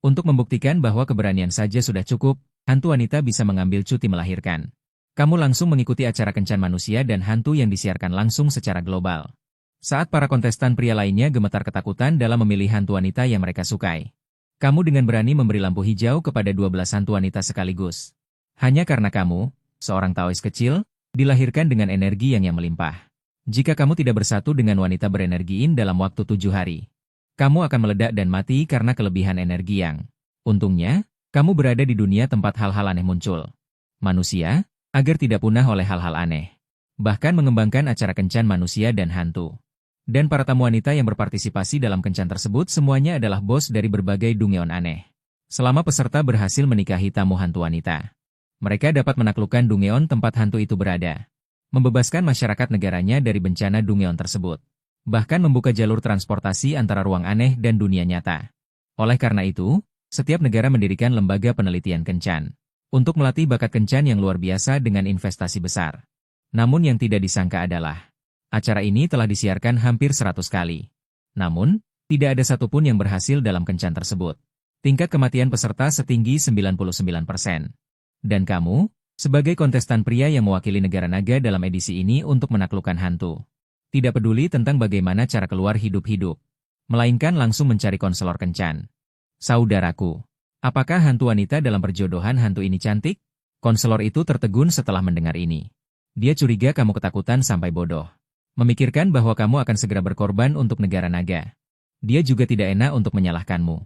Untuk membuktikan bahwa keberanian saja sudah cukup, hantu wanita bisa mengambil cuti melahirkan. Kamu langsung mengikuti acara kencan manusia dan hantu yang disiarkan langsung secara global. Saat para kontestan pria lainnya gemetar ketakutan dalam memilih hantu wanita yang mereka sukai. Kamu dengan berani memberi lampu hijau kepada 12 hantu wanita sekaligus. Hanya karena kamu, seorang Taois kecil, dilahirkan dengan energi yang melimpah. Jika kamu tidak bersatu dengan wanita berenergi Yin dalam waktu 7 hari, kamu akan meledak dan mati karena kelebihan energi yang. Untungnya, kamu berada di dunia tempat hal-hal aneh muncul. Manusia, agar tidak punah oleh hal-hal aneh. Bahkan mengembangkan acara kencan manusia dan hantu. Dan para tamu wanita yang berpartisipasi dalam kencan tersebut semuanya adalah bos dari berbagai dungeon aneh. Selama peserta berhasil menikahi tamu hantu wanita, mereka dapat menaklukkan dungeon tempat hantu itu berada. Membebaskan masyarakat negaranya dari bencana dungeon tersebut. Bahkan membuka jalur transportasi antara ruang aneh dan dunia nyata. Oleh karena itu, setiap negara mendirikan lembaga penelitian kencan. Untuk melatih bakat kencan yang luar biasa dengan investasi besar. Namun yang tidak disangka adalah, acara ini telah disiarkan hampir 100 kali. Namun, tidak ada satupun yang berhasil dalam kencan tersebut. Tingkat kematian peserta setinggi 99%. Dan kamu, sebagai kontestan pria yang mewakili negara naga dalam edisi ini untuk menaklukkan hantu, tidak peduli tentang bagaimana cara keluar hidup-hidup, melainkan langsung mencari konselor kencan. Saudaraku, apakah hantu wanita dalam perjodohan hantu ini cantik? Konselor itu tertegun setelah mendengar ini. Dia curiga kamu ketakutan sampai bodoh. Memikirkan bahwa kamu akan segera berkorban untuk negara naga. Dia juga tidak enak untuk menyalahkanmu.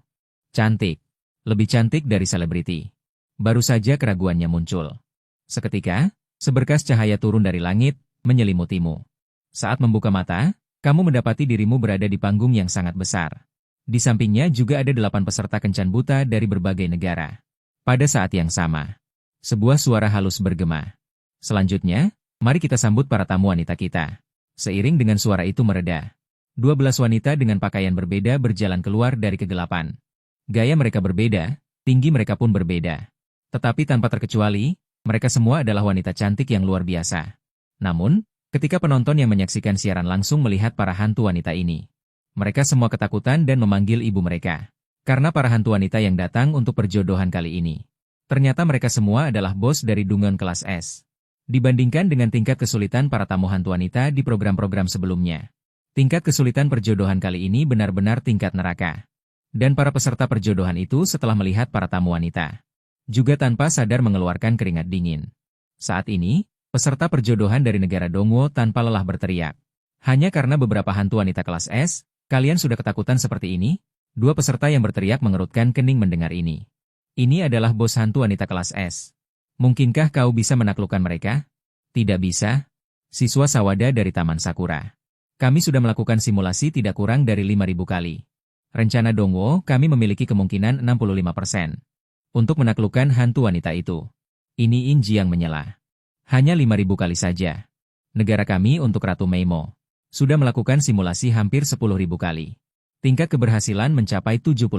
Cantik. Lebih cantik dari selebriti. Baru saja keraguannya muncul. Seketika, seberkas cahaya turun dari langit, menyelimutimu. Saat membuka mata, kamu mendapati dirimu berada di panggung yang sangat besar. Di sampingnya juga ada 8 peserta kencan buta dari berbagai negara. Pada saat yang sama, sebuah suara halus bergema. Selanjutnya, mari kita sambut para tamu wanita kita. Seiring dengan suara itu mereda, 12 wanita dengan pakaian berbeda berjalan keluar dari kegelapan. Gaya mereka berbeda, tinggi mereka pun berbeda. Tetapi tanpa terkecuali, mereka semua adalah wanita cantik yang luar biasa. Namun, ketika penonton yang menyaksikan siaran langsung melihat para hantu wanita ini, mereka semua ketakutan dan memanggil ibu mereka. Karena para hantu wanita yang datang untuk perjodohan kali ini, ternyata mereka semua adalah bos dari dungeon kelas S. Dibandingkan dengan tingkat kesulitan para tamu hantu wanita di program-program sebelumnya, tingkat kesulitan perjodohan kali ini benar-benar tingkat neraka. Dan para peserta perjodohan itu setelah melihat para tamu wanita, juga tanpa sadar mengeluarkan keringat dingin. Saat ini, peserta perjodohan dari negara Dongwo tanpa lelah berteriak. Hanya karena beberapa hantu wanita kelas S, kalian sudah ketakutan seperti ini? 2 peserta yang berteriak mengerutkan kening mendengar ini. Ini adalah bos hantu wanita kelas S. Mungkinkah kau bisa menaklukkan mereka? Tidak bisa. Siswa Sawada dari Taman Sakura. Kami sudah melakukan simulasi tidak kurang dari 5.000 kali. Rencana Dongwo, kami memiliki kemungkinan 65%. Untuk menaklukkan hantu wanita itu. Ini In Jiang menyela. Hanya 5.000 kali saja. Negara kami untuk Ratu Meimo sudah melakukan simulasi hampir 10.000 kali. Tingkat keberhasilan mencapai 70%.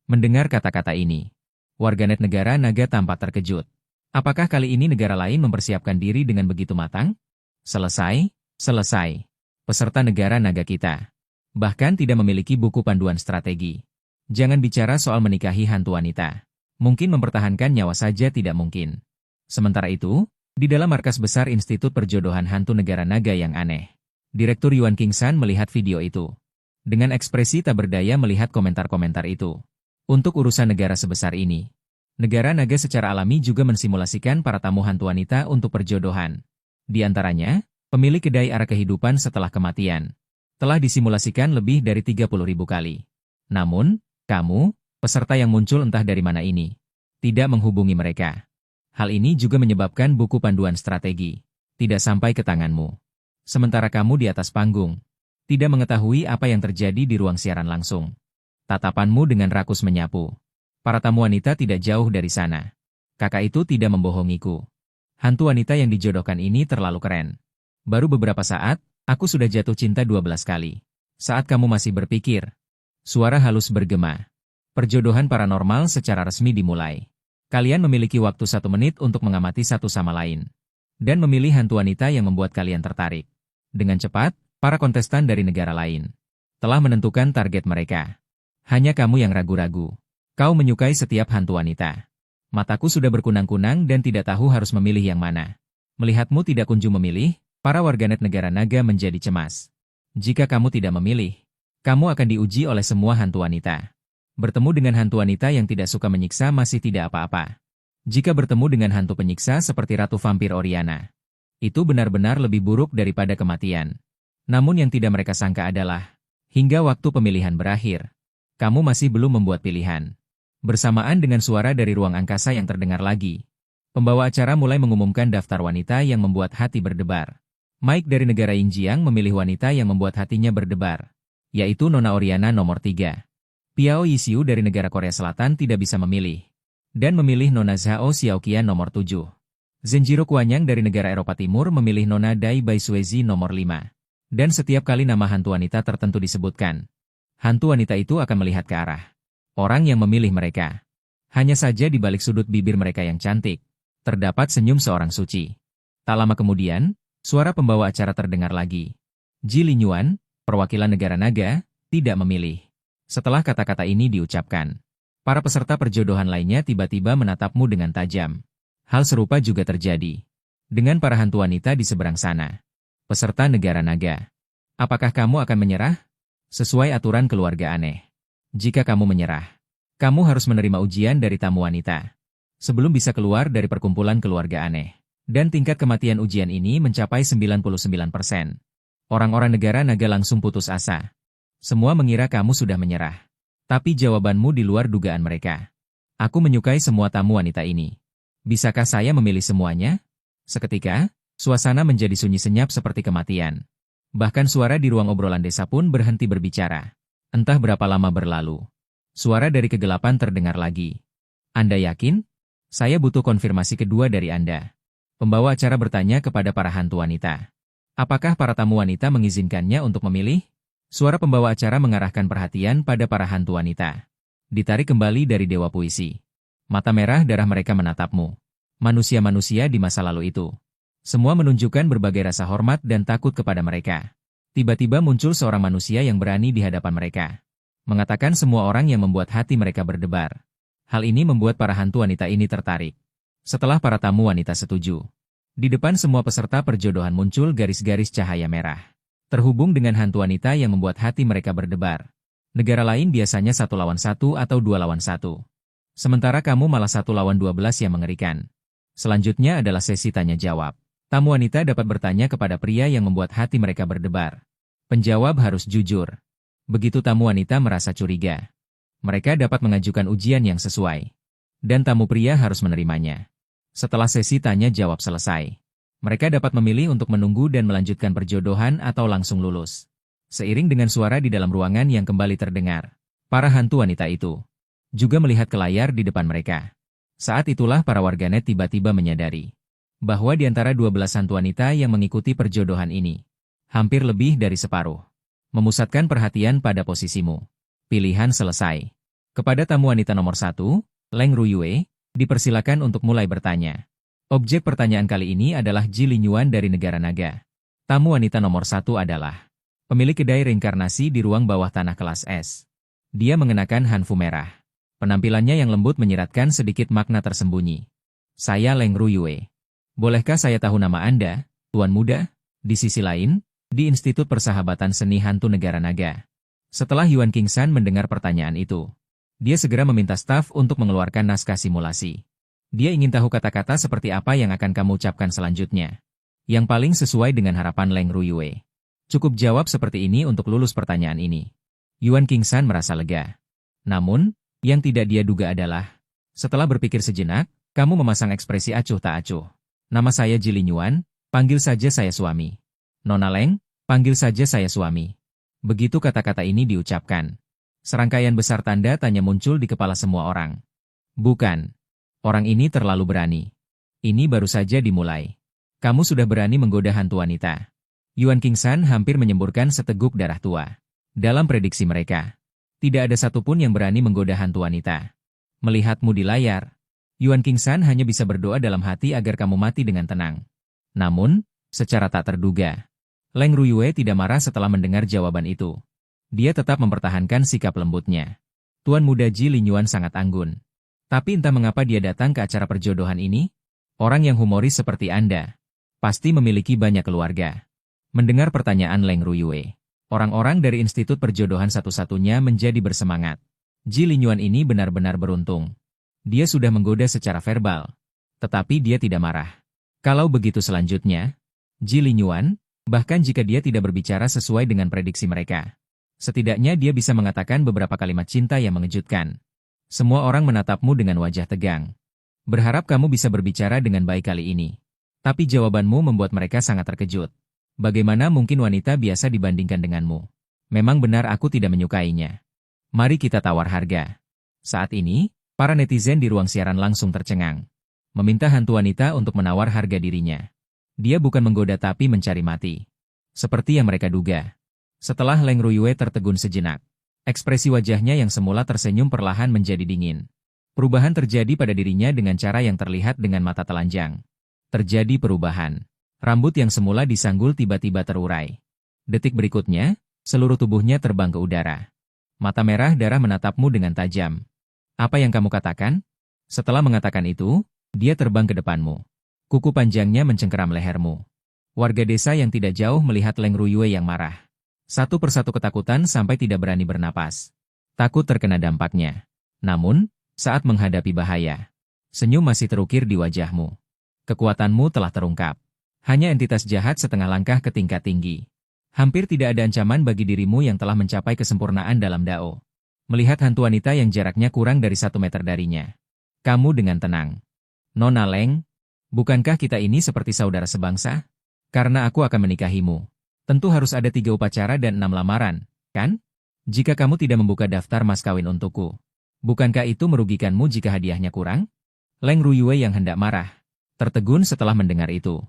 Mendengar kata-kata ini, warganet negara naga tampak terkejut. Apakah kali ini negara lain mempersiapkan diri dengan begitu matang? Selesai. Peserta negara naga kita bahkan tidak memiliki buku panduan strategi. Jangan bicara soal menikahi hantu wanita. Mungkin mempertahankan nyawa saja tidak mungkin. Sementara itu, di dalam markas besar Institut Perjodohan Hantu Negara Naga yang aneh, Direktur Yuan Kingsan melihat video itu. Dengan ekspresi tak berdaya melihat komentar-komentar itu. Untuk urusan negara sebesar ini, negara naga secara alami juga mensimulasikan para tamu hantu wanita untuk perjodohan. Di antaranya, pemilik kedai arah kehidupan setelah kematian, telah disimulasikan lebih dari 30.000 kali. Namun, kamu, peserta yang muncul entah dari mana ini, tidak menghubungi mereka. Hal ini juga menyebabkan buku panduan strategi tidak sampai ke tanganmu. Sementara kamu di atas panggung, tidak mengetahui apa yang terjadi di ruang siaran langsung. Tatapanmu dengan rakus menyapu. Para tamu wanita tidak jauh dari sana. Kakak itu tidak membohongiku. Hantu wanita yang dijodohkan ini terlalu keren. Baru beberapa saat, aku sudah jatuh cinta 12 kali. Saat kamu masih berpikir, suara halus bergema. Perjodohan paranormal secara resmi dimulai. Kalian memiliki waktu 1 menit untuk mengamati satu sama lain. Dan memilih hantu wanita yang membuat kalian tertarik. Dengan cepat, para kontestan dari negara lain telah menentukan target mereka. Hanya kamu yang ragu-ragu. Kau menyukai setiap hantu wanita. Mataku sudah berkunang-kunang dan tidak tahu harus memilih yang mana. Melihatmu tidak kunjung memilih, para warganet negara naga menjadi cemas. Jika kamu tidak memilih, kamu akan diuji oleh semua hantu wanita. Bertemu dengan hantu wanita yang tidak suka menyiksa masih tidak apa-apa. Jika bertemu dengan hantu penyiksa seperti Ratu Vampir Oriana, itu benar-benar lebih buruk daripada kematian. Namun yang tidak mereka sangka adalah, hingga waktu pemilihan berakhir, kamu masih belum membuat pilihan. Bersamaan dengan suara dari ruang angkasa yang terdengar lagi, pembawa acara mulai mengumumkan daftar wanita yang membuat hati berdebar. Mike dari negara Yingjiang memilih wanita yang membuat hatinya berdebar, yaitu Nona Oriana nomor 3. Piao Yisiu dari negara Korea Selatan tidak bisa memilih, dan memilih Nona Zhao Xiaoqian nomor 7. Zenjiro Kuanyang dari negara Eropa Timur memilih Nona Dai Baisuezi nomor 5. Dan setiap kali nama hantu wanita tertentu disebutkan, hantu wanita itu akan melihat ke arah orang yang memilih mereka. Hanya saja di balik sudut bibir mereka yang cantik, terdapat senyum seorang suci. Tak lama kemudian, suara pembawa acara terdengar lagi. Ji Linyuan, perwakilan negara naga, tidak memilih. Setelah kata-kata ini diucapkan, para peserta perjodohan lainnya tiba-tiba menatapmu dengan tajam. Hal serupa juga terjadi dengan para hantu wanita di seberang sana. Peserta negara naga, apakah kamu akan menyerah? Sesuai aturan keluarga aneh. Jika kamu menyerah, kamu harus menerima ujian dari tamu wanita sebelum bisa keluar dari perkumpulan keluarga aneh. Dan tingkat kematian ujian ini mencapai 99%. Orang-orang negara naga langsung putus asa. Semua mengira kamu sudah menyerah. Tapi jawabanmu di luar dugaan mereka. Aku menyukai semua tamu wanita ini. Bisakah saya memilih semuanya? Seketika, suasana menjadi sunyi senyap seperti kematian. Bahkan suara di ruang obrolan desa pun berhenti berbicara. Entah berapa lama berlalu. Suara dari kegelapan terdengar lagi. Anda yakin? Saya butuh konfirmasi kedua dari Anda. Pembawa acara bertanya kepada para hantu wanita. Apakah para tamu wanita mengizinkannya untuk memilih? Suara pembawa acara mengarahkan perhatian pada para hantu wanita. Ditarik kembali dari dewa puisi. Mata merah darah mereka menatapmu. Manusia-manusia di masa lalu itu. Semua menunjukkan berbagai rasa hormat dan takut kepada mereka. Tiba-tiba muncul seorang manusia yang berani di hadapan mereka. Mengatakan semua orang yang membuat hati mereka berdebar. Hal ini membuat para hantu wanita ini tertarik. Setelah para tamu wanita setuju, di depan semua peserta perjodohan muncul garis-garis cahaya merah. Terhubung dengan hantu wanita yang membuat hati mereka berdebar. Negara lain biasanya 1 lawan 1 atau 2 lawan 1. Sementara kamu malah 1 lawan 12 yang mengerikan. Selanjutnya adalah sesi tanya-jawab. Tamu wanita dapat bertanya kepada pria yang membuat hati mereka berdebar. Penjawab harus jujur. Begitu tamu wanita merasa curiga, mereka dapat mengajukan ujian yang sesuai. Dan tamu pria harus menerimanya. Setelah sesi tanya-jawab selesai, mereka dapat memilih untuk menunggu dan melanjutkan perjodohan atau langsung lulus. Seiring dengan suara di dalam ruangan yang kembali terdengar, para hantu wanita itu juga melihat ke layar di depan mereka. Saat itulah para warganet tiba-tiba menyadari bahwa di antara 12 hantu wanita yang mengikuti perjodohan ini, hampir lebih dari separuh memusatkan perhatian pada posisimu. Pilihan selesai. Kepada tamu wanita nomor 1, Leng Ruyue, dipersilakan untuk mulai bertanya. Objek pertanyaan kali ini adalah Ji Linyuan dari negara naga. Tamu wanita nomor 1 adalah pemilik kedai reinkarnasi di ruang bawah tanah kelas S. Dia mengenakan hanfu merah. Penampilannya yang lembut menyiratkan sedikit makna tersembunyi. Saya Leng Ruyue. Bolehkah saya tahu nama Anda, Tuan Muda? Di sisi lain, di Institut Persahabatan Seni Hantu Negara Naga. Setelah Yuan Kingsan mendengar pertanyaan itu, dia segera meminta staf untuk mengeluarkan naskah simulasi. Dia ingin tahu kata-kata seperti apa yang akan kamu ucapkan selanjutnya. Yang paling sesuai dengan harapan Leng Ruyue. Cukup jawab seperti ini untuk lulus pertanyaan ini. Yuan Kingsan merasa lega. Namun, yang tidak dia duga adalah, setelah berpikir sejenak, kamu memasang ekspresi acuh tak acuh. Nama saya Ji Linyuan, panggil saja saya suami. Nona Leng, panggil saja saya suami. Begitu kata-kata ini diucapkan, serangkaian besar tanda tanya muncul di kepala semua orang. Bukan. Orang ini terlalu berani. Ini baru saja dimulai. Kamu sudah berani menggoda hantu wanita. Yuan Kingsan hampir menyemburkan seteguk darah tua. Dalam prediksi mereka, tidak ada satupun yang berani menggoda hantu wanita. Melihatmu di layar, Yuan Kingsan hanya bisa berdoa dalam hati agar kamu mati dengan tenang. Namun, secara tak terduga, Leng Ruyue tidak marah setelah mendengar jawaban itu. Dia tetap mempertahankan sikap lembutnya. Tuan muda Ji Linyuan sangat anggun. Tapi entah mengapa dia datang ke acara perjodohan ini. Orang yang humoris seperti Anda pasti memiliki banyak keluarga. Mendengar pertanyaan Leng Ruyue, orang-orang dari Institut Perjodohan satu-satunya menjadi bersemangat. Ji Linyuan ini benar-benar beruntung. Dia sudah menggoda secara verbal, tetapi dia tidak marah. Kalau begitu selanjutnya, Ji Linyuan, bahkan jika dia tidak berbicara sesuai dengan prediksi mereka, setidaknya dia bisa mengatakan beberapa kalimat cinta yang mengejutkan. Semua orang menatapmu dengan wajah tegang. Berharap kamu bisa berbicara dengan baik kali ini. Tapi jawabanmu membuat mereka sangat terkejut. Bagaimana mungkin wanita biasa dibandingkan denganmu? Memang benar aku tidak menyukainya. Mari kita tawar harga. Saat ini, para netizen di ruang siaran langsung tercengang. Meminta hantu wanita untuk menawar harga dirinya. Dia bukan menggoda tapi mencari mati. Seperti yang mereka duga. Setelah Leng Ruyue tertegun sejenak, ekspresi wajahnya yang semula tersenyum perlahan menjadi dingin. Perubahan terjadi pada dirinya dengan cara yang terlihat dengan mata telanjang. Terjadi perubahan. Rambut yang semula disanggul tiba-tiba terurai. Detik berikutnya, seluruh tubuhnya terbang ke udara. Mata merah darah menatapmu dengan tajam. Apa yang kamu katakan? Setelah mengatakan itu, dia terbang ke depanmu. Kuku panjangnya mencengkeram lehermu. Warga desa yang tidak jauh melihat Leng Ruyue yang marah. Satu persatu ketakutan sampai tidak berani bernapas. Takut terkena dampaknya. Namun, saat menghadapi bahaya, senyum masih terukir di wajahmu. Kekuatanmu telah terungkap. Hanya entitas jahat setengah langkah ke tingkat tinggi. Hampir tidak ada ancaman bagi dirimu yang telah mencapai kesempurnaan dalam Dao. Melihat hantu wanita yang jaraknya kurang dari 1 meter darinya. Kamu dengan tenang. Nona Leng, bukankah kita ini seperti saudara sebangsa? Karena aku akan menikahimu. Tentu harus ada 3 upacara dan 6 lamaran, kan? Jika kamu tidak membuka daftar mas kawin untukku, bukankah itu merugikanmu jika hadiahnya kurang? Leng Ruyue yang hendak marah tertegun setelah mendengar itu.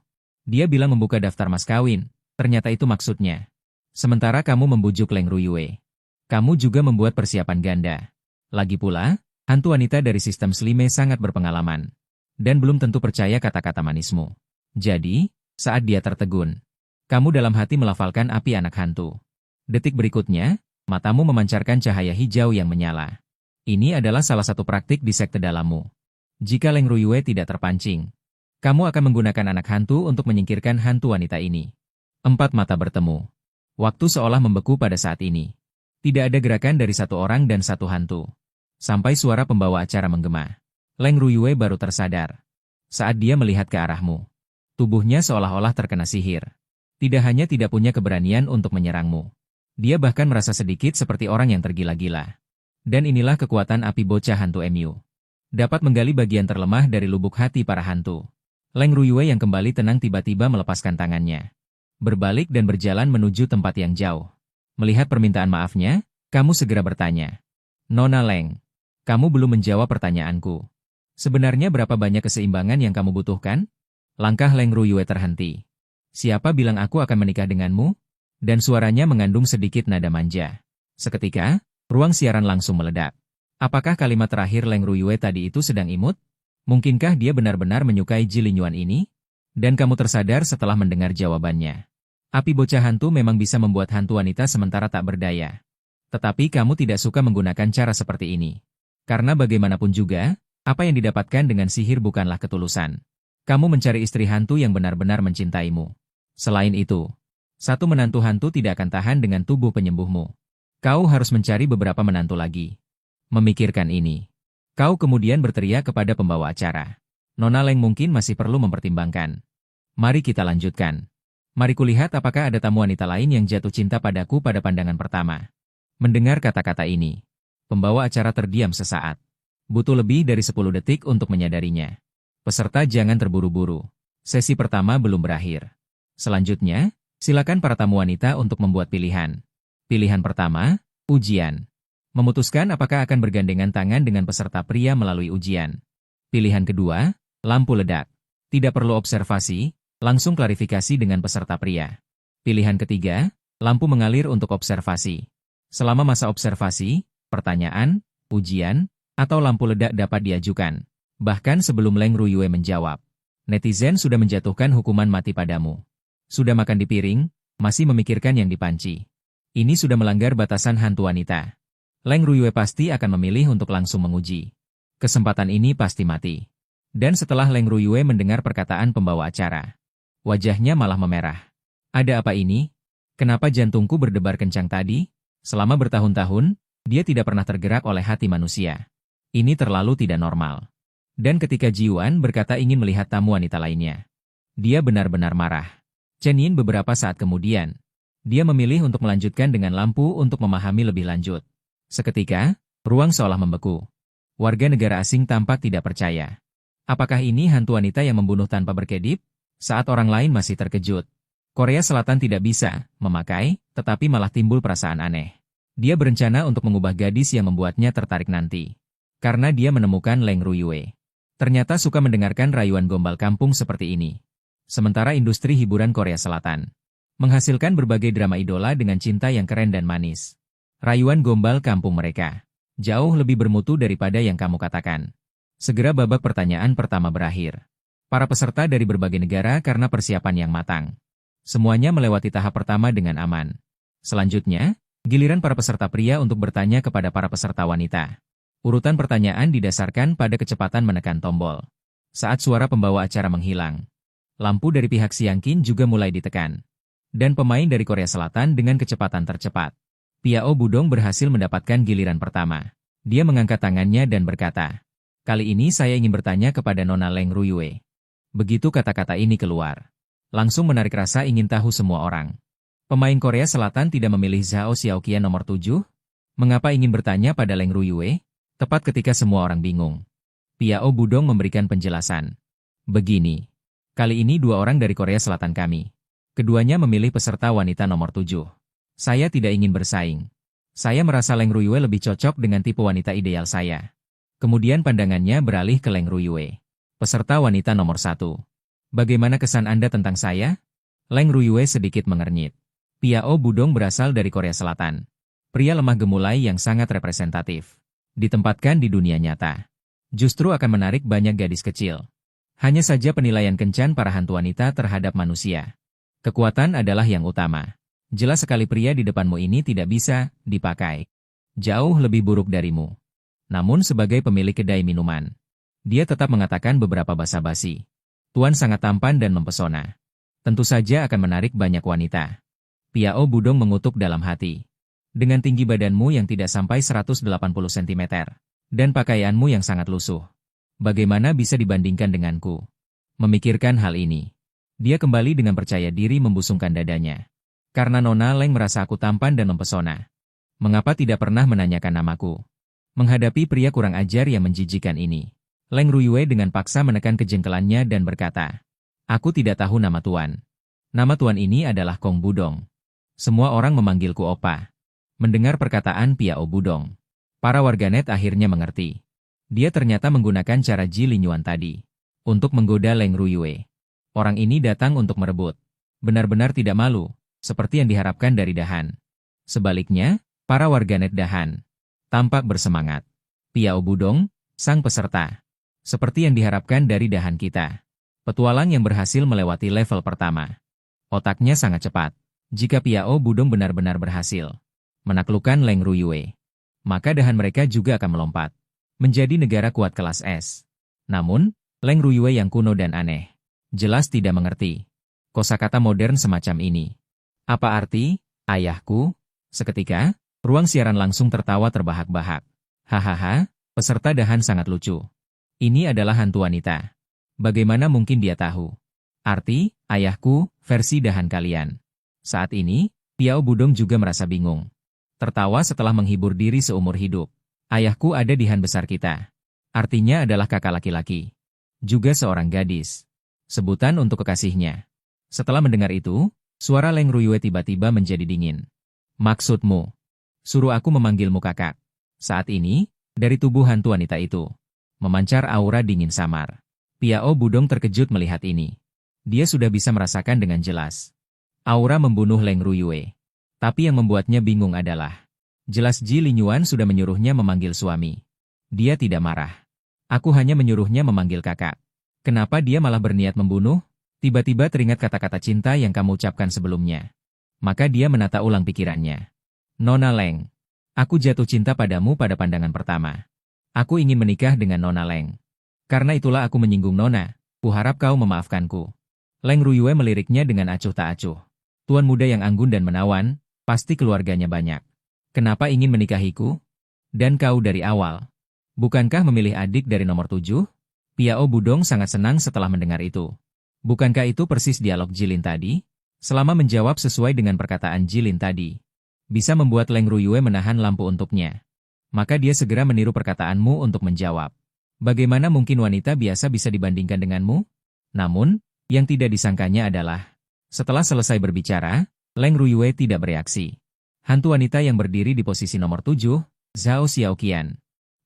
Dia bilang membuka daftar mas kawin, ternyata itu maksudnya. Sementara kamu membujuk Leng Ruyue, kamu juga membuat persiapan ganda. Lagi pula, hantu wanita dari sistem Slime sangat berpengalaman. Dan belum tentu percaya kata-kata manismu. Jadi, saat dia tertegun, kamu dalam hati melafalkan api anak hantu. Detik berikutnya, matamu memancarkan cahaya hijau yang menyala. Ini adalah salah satu praktik di sekte dalammu. Jika Leng Ruyue tidak terpancing, kamu akan menggunakan anak hantu untuk menyingkirkan hantu wanita ini. 4 mata bertemu. Waktu seolah membeku pada saat ini. Tidak ada gerakan dari 1 orang dan 1 hantu. Sampai suara pembawa acara menggema. Leng Ruyue baru tersadar. Saat dia melihat ke arahmu, tubuhnya seolah-olah terkena sihir. Tidak hanya tidak punya keberanian untuk menyerangmu. Dia bahkan merasa sedikit seperti orang yang tergila-gila. Dan inilah kekuatan api bocah hantu MU. Dapat menggali bagian terlemah dari lubuk hati para hantu. Leng Ruyue yang kembali tenang tiba-tiba melepaskan tangannya. Berbalik dan berjalan menuju tempat yang jauh. Melihat permintaan maafnya, kamu segera bertanya. Nona Leng, kamu belum menjawab pertanyaanku. Sebenarnya berapa banyak keseimbangan yang kamu butuhkan? Langkah Leng Ruyue terhenti. Siapa bilang aku akan menikah denganmu? Dan suaranya mengandung sedikit nada manja. Seketika, ruang siaran langsung meledak. Apakah kalimat terakhir Leng Ruyue tadi itu sedang imut? Mungkinkah dia benar-benar menyukai Ji Linyuan ini? Dan kamu tersadar setelah mendengar jawabannya. Api bocah hantu memang bisa membuat hantu wanita sementara tak berdaya. Tetapi kamu tidak suka menggunakan cara seperti ini. Karena bagaimanapun juga, apa yang didapatkan dengan sihir bukanlah ketulusan. Kamu mencari istri hantu yang benar-benar mencintaimu. Selain itu, 1 menantu hantu tidak akan tahan dengan tubuh penyembuhmu. Kau harus mencari beberapa menantu lagi. Memikirkan ini, kau kemudian berteriak kepada pembawa acara. Nona Leng mungkin masih perlu mempertimbangkan. Mari kita lanjutkan. Mari kulihat apakah ada tamu wanita lain yang jatuh cinta padaku pada pandangan pertama. Mendengar kata-kata ini, pembawa acara terdiam sesaat. Butuh lebih dari 10 detik untuk menyadarinya. Peserta jangan terburu-buru. Sesi pertama belum berakhir. Selanjutnya, silakan para tamu wanita untuk membuat pilihan. Pilihan pertama, ujian. Memutuskan apakah akan bergandengan tangan dengan peserta pria melalui ujian. Pilihan kedua, lampu ledak. Tidak perlu observasi, langsung klarifikasi dengan peserta pria. Pilihan ketiga, lampu mengalir untuk observasi. Selama masa observasi, pertanyaan, ujian, atau lampu ledak dapat diajukan. Bahkan sebelum Leng Ruyue menjawab, netizen sudah menjatuhkan hukuman mati padamu. Sudah makan di piring, masih memikirkan yang dipanci. Ini sudah melanggar batasan hantu wanita. Leng Ruyue pasti akan memilih untuk langsung menguji. Kesempatan ini pasti mati. Dan setelah Leng Ruyue mendengar perkataan pembawa acara, wajahnya malah memerah. Ada apa ini? Kenapa jantungku berdebar kencang tadi? Selama bertahun-tahun, dia tidak pernah tergerak oleh hati manusia. Ini terlalu tidak normal. Dan ketika Jiuan berkata ingin melihat tamu wanita lainnya, dia benar-benar marah. Chen Yin beberapa saat kemudian, dia memilih untuk melanjutkan dengan lampu untuk memahami lebih lanjut. Seketika, ruang seolah membeku. Warga negara asing tampak tidak percaya. Apakah ini hantu wanita yang membunuh tanpa berkedip? Saat orang lain masih terkejut. Korea Selatan tidak bisa memakai, tetapi malah timbul perasaan aneh. Dia berencana untuk mengubah gadis yang membuatnya tertarik nanti. Karena dia menemukan Leng Ruyue. Ternyata suka mendengarkan rayuan gombal kampung seperti ini. Sementara industri hiburan Korea Selatan menghasilkan berbagai drama idola dengan cinta yang keren dan manis. Rayuan gombal kampung mereka jauh lebih bermutu daripada yang kamu katakan. Segera babak pertanyaan pertama berakhir. Para peserta dari berbagai negara karena persiapan yang matang. Semuanya melewati tahap pertama dengan aman. Selanjutnya, giliran para peserta pria untuk bertanya kepada para peserta wanita. Urutan pertanyaan didasarkan pada kecepatan menekan tombol. Saat suara pembawa acara menghilang, lampu dari pihak Siang Qin juga mulai ditekan. Dan pemain dari Korea Selatan dengan kecepatan tercepat. Piao Budong berhasil mendapatkan giliran pertama. Dia mengangkat tangannya dan berkata, "Kali ini saya ingin bertanya kepada Nona Leng Ruyue." Begitu kata-kata ini keluar, langsung menarik rasa ingin tahu semua orang. Pemain Korea Selatan tidak memilih Zhao Xiaoqian nomor 7? Mengapa ingin bertanya pada Leng Ruyue? Tepat ketika semua orang bingung, Piao Budong memberikan penjelasan. Begini, kali ini dua orang dari Korea Selatan kami. Keduanya memilih peserta wanita nomor 7. Saya tidak ingin bersaing. Saya merasa Leng Ruyue lebih cocok dengan tipe wanita ideal saya. Kemudian pandangannya beralih ke Leng Ruyue, peserta wanita nomor 1. Bagaimana kesan Anda tentang saya? Leng Ruyue sedikit mengernyit. Piao Budong berasal dari Korea Selatan. Pria lemah gemulai yang sangat representatif. Ditempatkan di dunia nyata. Justru akan menarik banyak gadis kecil. Hanya saja penilaian kencan para hantu wanita terhadap manusia. Kekuatan adalah yang utama. Jelas sekali pria di depanmu ini tidak bisa dipakai. Jauh lebih buruk darimu. Namun sebagai pemilik kedai minuman, dia tetap mengatakan beberapa basa-basi. Tuan sangat tampan dan mempesona. Tentu saja akan menarik banyak wanita. Piao Budong mengutuk dalam hati. Dengan tinggi badanmu yang tidak sampai 180 cm. Dan pakaianmu yang sangat lusuh. Bagaimana bisa dibandingkan denganku? Memikirkan hal ini, dia kembali dengan percaya diri membusungkan dadanya. Karena Nona Leng merasa aku tampan dan mempesona. Mengapa tidak pernah menanyakan namaku? Menghadapi pria kurang ajar yang menjijikan ini, Leng Ruyue dengan paksa menekan kejengkelannya dan berkata, "Aku tidak tahu nama tuan. Nama tuan ini adalah Kong Budong. Semua orang memanggilku Opa." Mendengar perkataan Piao Budong, para warganet akhirnya mengerti. Dia ternyata menggunakan cara Ji Linyuan tadi untuk menggoda Leng Ruyue. Orang ini datang untuk merebut. Benar-benar tidak malu. Seperti yang diharapkan dari Dahan. Sebaliknya, para warganet Dahan tampak bersemangat. Piao Budong, sang peserta. Seperti yang diharapkan dari Dahan kita. Petualang yang berhasil melewati level pertama. Otaknya sangat cepat. Jika Piao Budong benar-benar berhasil menaklukkan Leng Ruyue, maka Dahan mereka juga akan melompat menjadi negara kuat kelas S. Namun, Leng Ruyue yang kuno dan aneh, jelas tidak mengerti kosakata modern semacam ini. Apa arti, ayahku? Seketika, ruang siaran langsung tertawa terbahak-bahak. Hahaha, peserta Dahan sangat lucu. Ini adalah hantu wanita. Bagaimana mungkin dia tahu? Arti, ayahku, versi Dahan kalian. Saat ini, Piao Budong juga merasa bingung. Tertawa setelah menghibur diri seumur hidup. Ayahku ada di Han besar kita. Artinya adalah kakak laki-laki. Juga seorang gadis. Sebutan untuk kekasihnya. Setelah mendengar itu, suara Leng Ruyue tiba-tiba menjadi dingin. Maksudmu? Suruh aku memanggilmu kakak. Saat ini, dari tubuh hantu wanita itu, memancar aura dingin samar. Piao Budong terkejut melihat ini. Dia sudah bisa merasakan dengan jelas. Aura membunuh Leng Ruyue. Tapi yang membuatnya bingung adalah, jelas Ji Linyuan sudah menyuruhnya memanggil suami. Dia tidak marah. Aku hanya menyuruhnya memanggil kakak. Kenapa dia malah berniat membunuh? Tiba-tiba teringat kata-kata cinta yang kamu ucapkan sebelumnya. Maka dia menata ulang pikirannya. Nona Leng. Aku jatuh cinta padamu pada pandangan pertama. Aku ingin menikah dengan Nona Leng. Karena itulah aku menyinggung Nona. Kuharap kau memaafkanku. Leng Ruyue meliriknya dengan acuh tak acuh. Tuan muda yang anggun dan menawan, pasti keluarganya banyak. Kenapa ingin menikahiku? Dan kau dari awal. Bukankah memilih adik dari nomor 7? Piao Budong sangat senang setelah mendengar itu. Bukankah itu persis dialog Jilin tadi? Selama menjawab sesuai dengan perkataan Jilin tadi, bisa membuat Leng Ruyue menahan lampu untuknya. Maka dia segera meniru perkataanmu untuk menjawab. Bagaimana mungkin wanita biasa bisa dibandingkan denganmu? Namun, yang tidak disangkanya adalah, setelah selesai berbicara, Leng Ruyue tidak bereaksi. Hantu wanita yang berdiri di posisi nomor 7, Zhao Xiaoqian,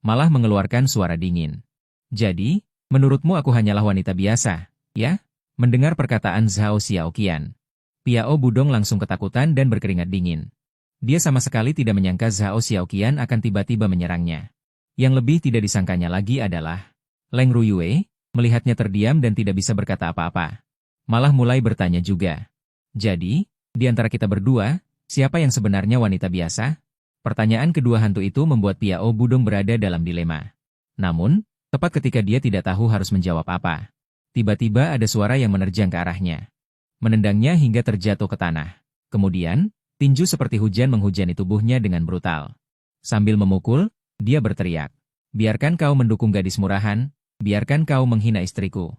malah mengeluarkan suara dingin. Jadi, menurutmu aku hanyalah wanita biasa, ya? Mendengar perkataan Zhao Xiaoqian, Piao Budong langsung ketakutan dan berkeringat dingin. Dia sama sekali tidak menyangka Zhao Xiaoqian akan tiba-tiba menyerangnya. Yang lebih tidak disangkanya lagi adalah, Leng Ruyue, melihatnya terdiam dan tidak bisa berkata apa-apa. Malah mulai bertanya juga. Jadi, di antara kita berdua, siapa yang sebenarnya wanita biasa? Pertanyaan kedua hantu itu membuat Piao Budong berada dalam dilema. Namun, tepat ketika dia tidak tahu harus menjawab apa, tiba-tiba ada suara yang menerjang ke arahnya. Menendangnya hingga terjatuh ke tanah. Kemudian, tinju seperti hujan menghujani tubuhnya dengan brutal. Sambil memukul, dia berteriak, "Biarkan kau mendukung gadis murahan, biarkan kau menghina istriku."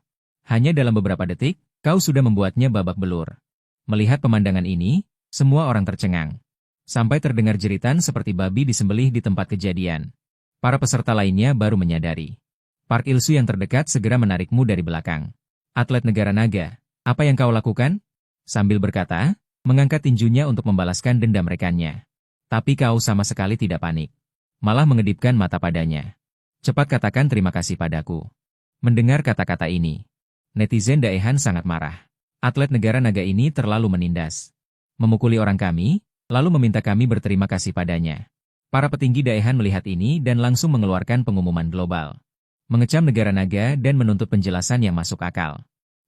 Hanya dalam beberapa detik, kau sudah membuatnya babak belur. Melihat pemandangan ini, semua orang tercengang. Sampai terdengar jeritan seperti babi disembelih di tempat kejadian. Para peserta lainnya baru menyadari. Park Il-su yang terdekat segera menarikmu dari belakang. "Atlet negara naga, apa yang kau lakukan?" Sambil berkata, mengangkat tinjunya untuk membalaskan dendam rekannya. Tapi kau sama sekali tidak panik. Malah mengedipkan mata padanya. "Cepat katakan terima kasih padaku." Mendengar kata-kata ini, netizen Daehan sangat marah. Atlet negara naga ini terlalu menindas. Memukuli orang kami, lalu meminta kami berterima kasih padanya. Para petinggi Daehan melihat ini dan langsung mengeluarkan pengumuman global. Mengecam negara naga dan menuntut penjelasan yang masuk akal.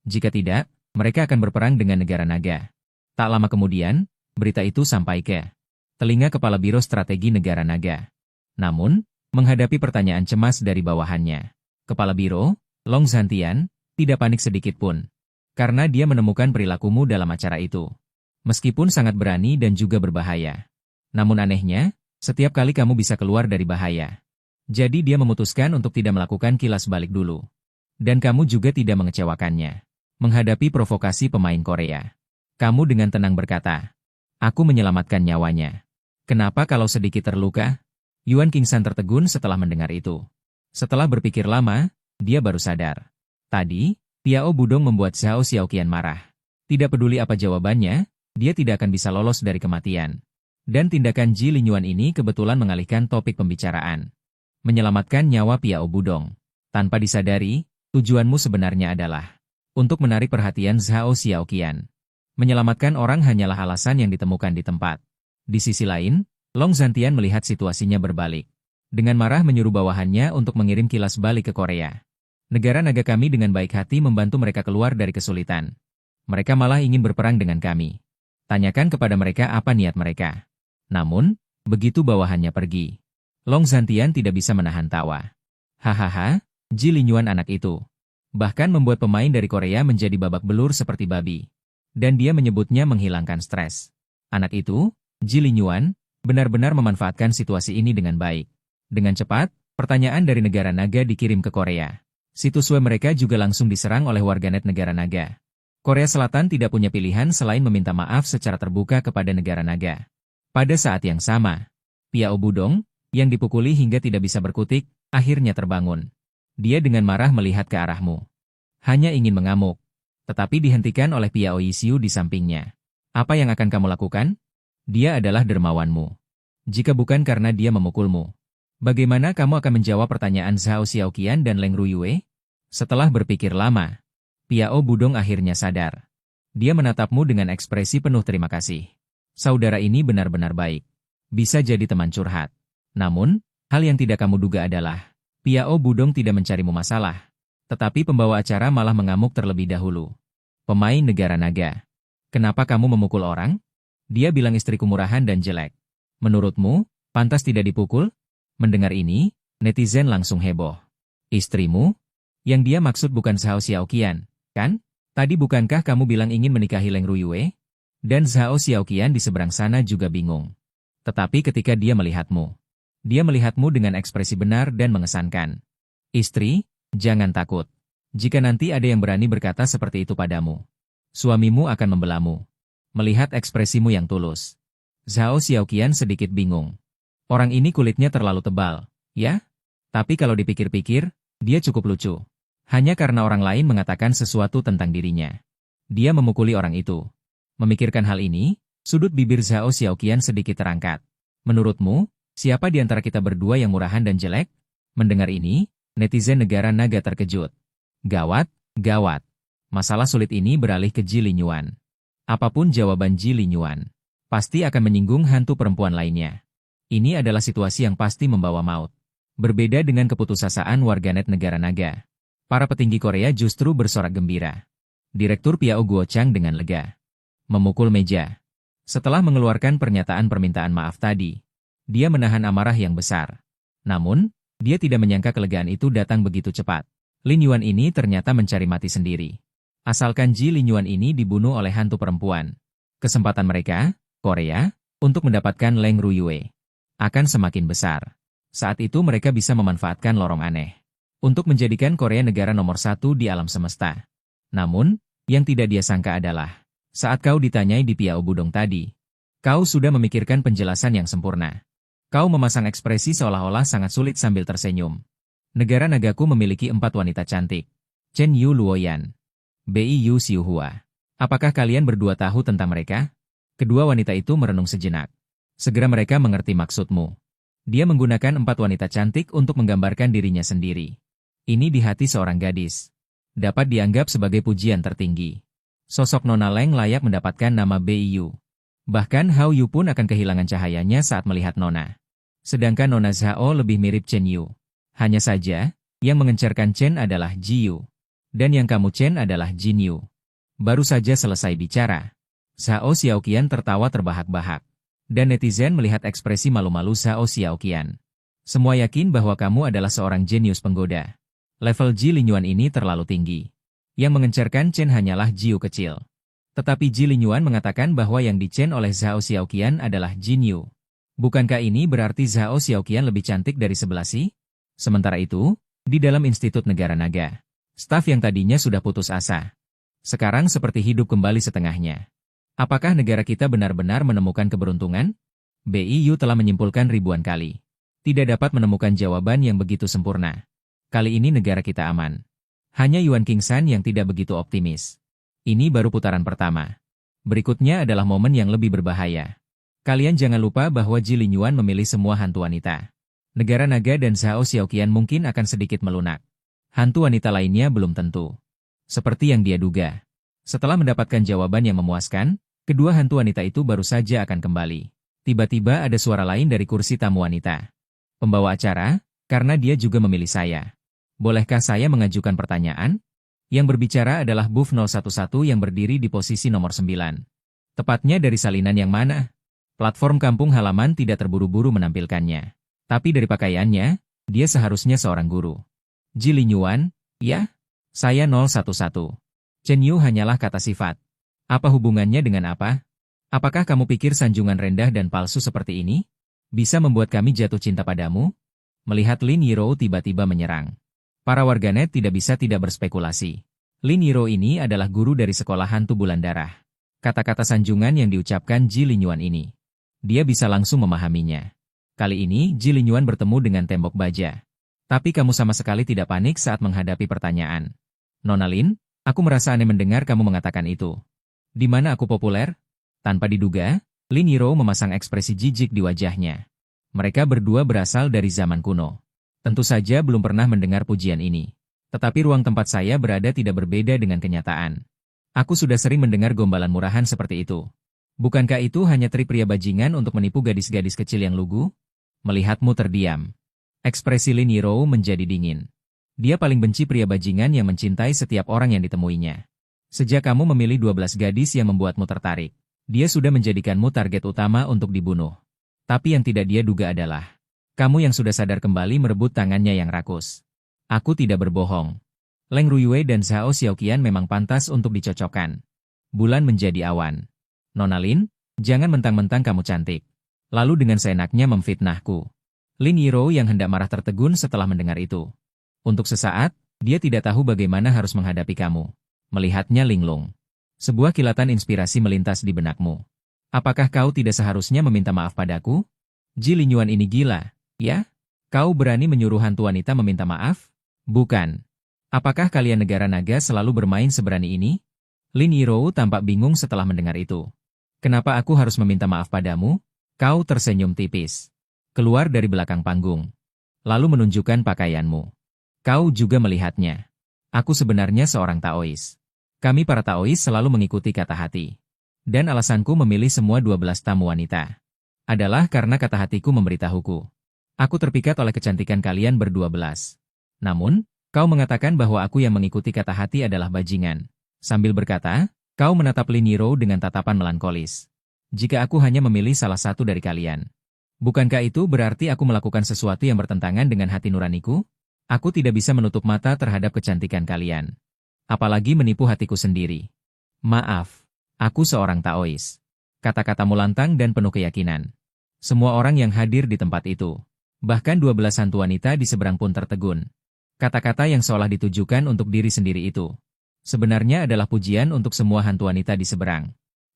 Jika tidak, mereka akan berperang dengan negara naga. Tak lama kemudian, berita itu sampai ke telinga Kepala Biro Strategi Negara Naga. Namun, menghadapi pertanyaan cemas dari bawahannya, Kepala Biro, Long Zhantian, tidak panik sedikit pun. Karena dia menemukan perilakumu dalam acara itu. Meskipun sangat berani dan juga berbahaya. Namun anehnya, setiap kali kamu bisa keluar dari bahaya. Jadi dia memutuskan untuk tidak melakukan kilas balik dulu. Dan kamu juga tidak mengecewakannya. Menghadapi provokasi pemain Korea, kamu dengan tenang berkata, "Aku menyelamatkan nyawanya." Kenapa kalau sedikit terluka? Yuan Qingsan tertegun setelah mendengar itu. Setelah berpikir lama, dia baru sadar. Tadi, Piao Budong membuat Zhao Xiaoqian marah. Tidak peduli apa jawabannya, dia tidak akan bisa lolos dari kematian. Dan tindakan Ji Linyuan ini kebetulan mengalihkan topik pembicaraan. Menyelamatkan nyawa Piao Budong. Tanpa disadari, tujuanmu sebenarnya adalah untuk menarik perhatian Zhao Xiaoqian. Menyelamatkan orang hanyalah alasan yang ditemukan di tempat. Di sisi lain, Long Zhantian melihat situasinya berbalik. Dengan marah menyuruh bawahannya untuk mengirim kilas balik ke Korea. Negara naga kami dengan baik hati membantu mereka keluar dari kesulitan. Mereka malah ingin berperang dengan kami. Tanyakan kepada mereka apa niat mereka. Namun, begitu bawahannya pergi, Long Zhantian tidak bisa menahan tawa. Hahaha, Ji Linyuan anak itu. Bahkan membuat pemain dari Korea menjadi babak belur seperti babi. Dan dia menyebutnya menghilangkan stres. Anak itu, Ji Linyuan, benar-benar memanfaatkan situasi ini dengan baik. Dengan cepat, pertanyaan dari negara naga dikirim ke Korea. Situs web mereka juga langsung diserang oleh warganet negara naga. Korea Selatan tidak punya pilihan selain meminta maaf secara terbuka kepada negara naga. Pada saat yang sama, Piao Budong, yang dipukuli hingga tidak bisa berkutik, akhirnya terbangun. Dia dengan marah melihat ke arahmu. Hanya ingin mengamuk. Tetapi dihentikan oleh Piao Yisiu di sampingnya. Apa yang akan kamu lakukan? Dia adalah dermawanmu. Jika bukan karena dia memukulmu, bagaimana kamu akan menjawab pertanyaan Zhao Xiaoqian dan Leng Ruyue? Setelah berpikir lama, Piao Budong akhirnya sadar. Dia menatapmu dengan ekspresi penuh terima kasih. Saudara ini benar-benar baik. Bisa jadi teman curhat. Namun, hal yang tidak kamu duga adalah, Piao Budong tidak mencarimu masalah. Tetapi pembawa acara malah mengamuk terlebih dahulu. Pemain negara naga. Kenapa kamu memukul orang? Dia bilang istriku murahan dan jelek. Menurutmu, Pantas tidak dipukul? Mendengar ini, netizen langsung heboh. Istrimu? Yang dia maksud bukan Zhao Xiaoqian, kan? Tadi bukankah kamu bilang ingin menikahi Leng Ruyue? Dan Zhao Xiaoqian di seberang sana juga bingung. Tetapi ketika dia melihatmu dengan ekspresi benar dan mengesankan. Istri, jangan takut. Jika nanti ada yang berani berkata seperti itu padamu, suamimu akan membelamu. Melihat ekspresimu yang tulus, Zhao Xiaoqian sedikit bingung. Orang ini kulitnya terlalu tebal, ya? Tapi kalau dipikir-pikir, dia cukup lucu. Hanya karena orang lain mengatakan sesuatu tentang dirinya. Dia memukuli orang itu. Memikirkan hal ini, sudut bibir Zhao Xiaoqian sedikit terangkat. Menurutmu, siapa di antara kita berdua yang murahan dan jelek? Mendengar ini, netizen negara naga terkejut. Gawat, gawat. Masalah sulit ini beralih ke Ji Linyuan. Apapun jawaban Ji Linyuan, pasti akan menyinggung hantu perempuan lainnya. Ini adalah situasi yang pasti membawa maut. Berbeda dengan keputusasaan warganet negara naga. Para petinggi Korea justru bersorak gembira. Direktur Piao Guochang dengan lega memukul meja. Setelah mengeluarkan pernyataan permintaan maaf tadi, dia menahan amarah yang besar. Namun, dia tidak menyangka kelegaan itu datang begitu cepat. Lin Yuan ini ternyata mencari mati sendiri. Asalkan Ji Lin Yuan ini dibunuh oleh hantu perempuan, kesempatan mereka, Korea, untuk mendapatkan Leng Ruyue akan semakin besar. Saat itu mereka bisa memanfaatkan lorong aneh untuk menjadikan Korea negara nomor 1 di alam semesta. Namun, yang tidak dia sangka adalah, saat kau ditanyai di Piao Budong tadi, kau sudah memikirkan penjelasan yang sempurna. Kau memasang ekspresi seolah-olah sangat sulit sambil tersenyum. Negara nagaku memiliki 4 wanita cantik. Chen Yu Luoyan, Bei Yu Xiuhua. Apakah kalian berdua tahu tentang mereka? Kedua wanita itu merenung sejenak. Segera mereka mengerti maksudmu. Dia menggunakan 4 wanita cantik untuk menggambarkan dirinya sendiri. Ini di hati seorang gadis. Dapat dianggap sebagai pujian tertinggi. Sosok Nona Leng layak mendapatkan nama Bei Yu. Bahkan Hao Yu pun akan kehilangan cahayanya saat melihat Nona. Sedangkan Nona Zhao lebih mirip Chen Yu. Hanya saja, yang mengencerkan Chen adalah Ji Yu. Dan yang kamu Chen adalah Jin Yu. Baru saja selesai bicara, Zhao Xiaoqian tertawa terbahak-bahak. Dan netizen melihat ekspresi malu-malu Zhao Xiaoqian. Semua yakin bahwa kamu adalah seorang jenius penggoda. Level Ji Linyuan ini terlalu tinggi. Yang mengencerkan Chen hanyalah Ji Yu kecil. Tetapi Ji Linyuan mengatakan bahwa yang di-Chen oleh Zhao Xiaoqian adalah Jin Yu. Bukankah ini berarti Zhao Xiaoqian lebih cantik dari sebelah si? Sementara itu, di dalam Institut Negara Naga, staf yang tadinya sudah putus asa, sekarang seperti hidup kembali setengahnya. Apakah negara kita benar-benar menemukan keberuntungan? BIU telah menyimpulkan ribuan kali. Tidak dapat menemukan jawaban yang begitu sempurna. Kali ini negara kita aman. Hanya Yuan Kingsan yang tidak begitu optimis. Ini baru putaran pertama. Berikutnya adalah momen yang lebih berbahaya. Kalian jangan lupa bahwa Ji Linyuan memilih semua hantu wanita. Negara naga dan Zhao Xiaoqian mungkin akan sedikit melunak. Hantu wanita lainnya belum tentu. Seperti yang dia duga. Setelah mendapatkan jawaban yang memuaskan, kedua hantu wanita itu baru saja akan kembali. Tiba-tiba ada suara lain dari kursi tamu wanita. Pembawa acara, karena dia juga memilih saya. Bolehkah saya mengajukan pertanyaan? Yang berbicara adalah Buff 011 yang berdiri di posisi nomor 9. Tepatnya dari salinan yang mana? Platform kampung halaman tidak terburu-buru menampilkannya. Tapi dari pakaiannya, dia seharusnya seorang guru. Ji Linyuan, ya? Saya 011. Chen Yu hanyalah kata sifat. Apa hubungannya dengan apa? Apakah kamu pikir sanjungan rendah dan palsu seperti ini bisa membuat kami jatuh cinta padamu? Melihat Lin Yirou tiba-tiba menyerang. Para warganet tidak bisa tidak berspekulasi. Lin Yirou ini adalah guru dari sekolah hantu bulan darah. Kata-kata sanjungan yang diucapkan Ji Linyuan ini, dia bisa langsung memahaminya. Kali ini Ji Linyuan bertemu dengan tembok baja. Tapi kamu sama sekali tidak panik saat menghadapi pertanyaan. Nona Lin, aku merasa aneh mendengar kamu mengatakan itu. Di mana aku populer? Tanpa diduga, Lin Yirou memasang ekspresi jijik di wajahnya. Mereka berdua berasal dari zaman kuno. Tentu saja belum pernah mendengar pujian ini. Tetapi ruang tempat saya berada tidak berbeda dengan kenyataan. Aku sudah sering mendengar gombalan murahan seperti itu. Bukankah itu hanya trik pria bajingan untuk menipu gadis-gadis kecil yang lugu? Melihatmu terdiam. Ekspresi Lin Yirou menjadi dingin. Dia paling benci pria bajingan yang mencintai setiap orang yang ditemuinya. Sejak kamu memilih 12 gadis yang membuatmu tertarik, dia sudah menjadikanmu target utama untuk dibunuh. Tapi yang tidak dia duga adalah, kamu yang sudah sadar kembali merebut tangannya yang rakus. Aku tidak berbohong. Leng Ruyue dan Zhao Xiaoqian memang pantas untuk dicocokkan. Bulan menjadi awan. Nona Lin, jangan mentang-mentang kamu cantik. Lalu dengan seenaknya memfitnahku. Lin Yirou yang hendak marah tertegun setelah mendengar itu. Untuk sesaat, dia tidak tahu bagaimana harus menghadapi kamu. Melihatnya linglung. Sebuah kilatan inspirasi melintas di benakmu. Apakah kau tidak seharusnya meminta maaf padaku? Ji Linyuan ini gila, ya? Kau berani menyuruh hantu wanita meminta maaf? Bukan. Apakah kalian negara naga selalu bermain seberani ini? Lin Yirou tampak bingung setelah mendengar itu. Kenapa aku harus meminta maaf padamu? Kau tersenyum tipis. Keluar dari belakang panggung. Lalu menunjukkan pakaianmu. Kau juga melihatnya. Aku sebenarnya seorang Taois. Kami para Taois selalu mengikuti kata hati. Dan alasanku memilih semua 12 tamu wanita adalah karena kata hatiku memberitahuku. Aku terpikat oleh kecantikan kalian berdua-belas. Namun, kau mengatakan bahwa aku yang mengikuti kata hati adalah bajingan. Sambil berkata, kau menatap Lin Yirou dengan tatapan melankolis. Jika aku hanya memilih salah satu dari kalian, bukankah itu berarti aku melakukan sesuatu yang bertentangan dengan hati nuraniku? Aku tidak bisa menutup mata terhadap kecantikan kalian. Apalagi menipu hatiku sendiri. Maaf. Aku seorang Taois. Kata-katamu lantang dan penuh keyakinan. Semua orang yang hadir di tempat itu, bahkan 12 hantu wanita di seberang pun tertegun. Kata-kata yang seolah ditujukan untuk diri sendiri itu, sebenarnya adalah pujian untuk semua hantu wanita di seberang.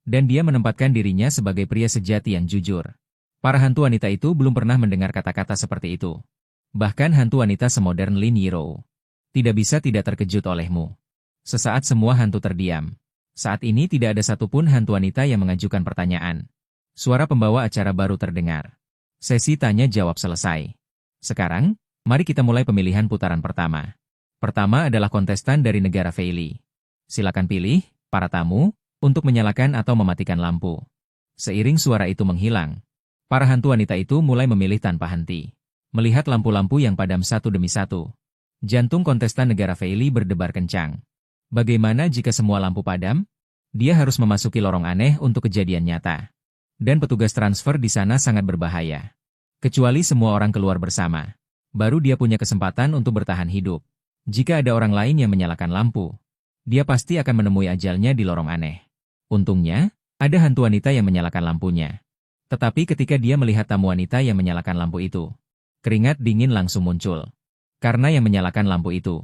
Dan dia menempatkan dirinya sebagai pria sejati yang jujur. Para hantu wanita itu belum pernah mendengar kata-kata seperti itu. Bahkan hantu wanita semodern Lin Yirou tidak bisa tidak terkejut olehmu. Sesaat semua hantu terdiam. Saat ini tidak ada satupun hantu wanita yang mengajukan pertanyaan. Suara pembawa acara baru terdengar. Sesi tanya-jawab selesai. Sekarang, mari kita mulai pemilihan putaran pertama. Pertama adalah kontestan dari negara Feili. Silakan pilih, para tamu, untuk menyalakan atau mematikan lampu. Seiring suara itu menghilang, para hantu wanita itu mulai memilih tanpa henti. Melihat lampu-lampu yang padam satu demi satu, jantung kontestan negara Feili berdebar kencang. Bagaimana jika semua lampu padam? Dia harus memasuki lorong aneh untuk kejadian nyata. Dan petugas transfer di sana sangat berbahaya. Kecuali semua orang keluar bersama. Baru dia punya kesempatan untuk bertahan hidup. Jika ada orang lain yang menyalakan lampu, dia pasti akan menemui ajalnya di lorong aneh. Untungnya, ada hantu wanita yang menyalakan lampunya. Tetapi ketika dia melihat tamu wanita yang menyalakan lampu itu, keringat dingin langsung muncul. Karena yang menyalakan lampu itu,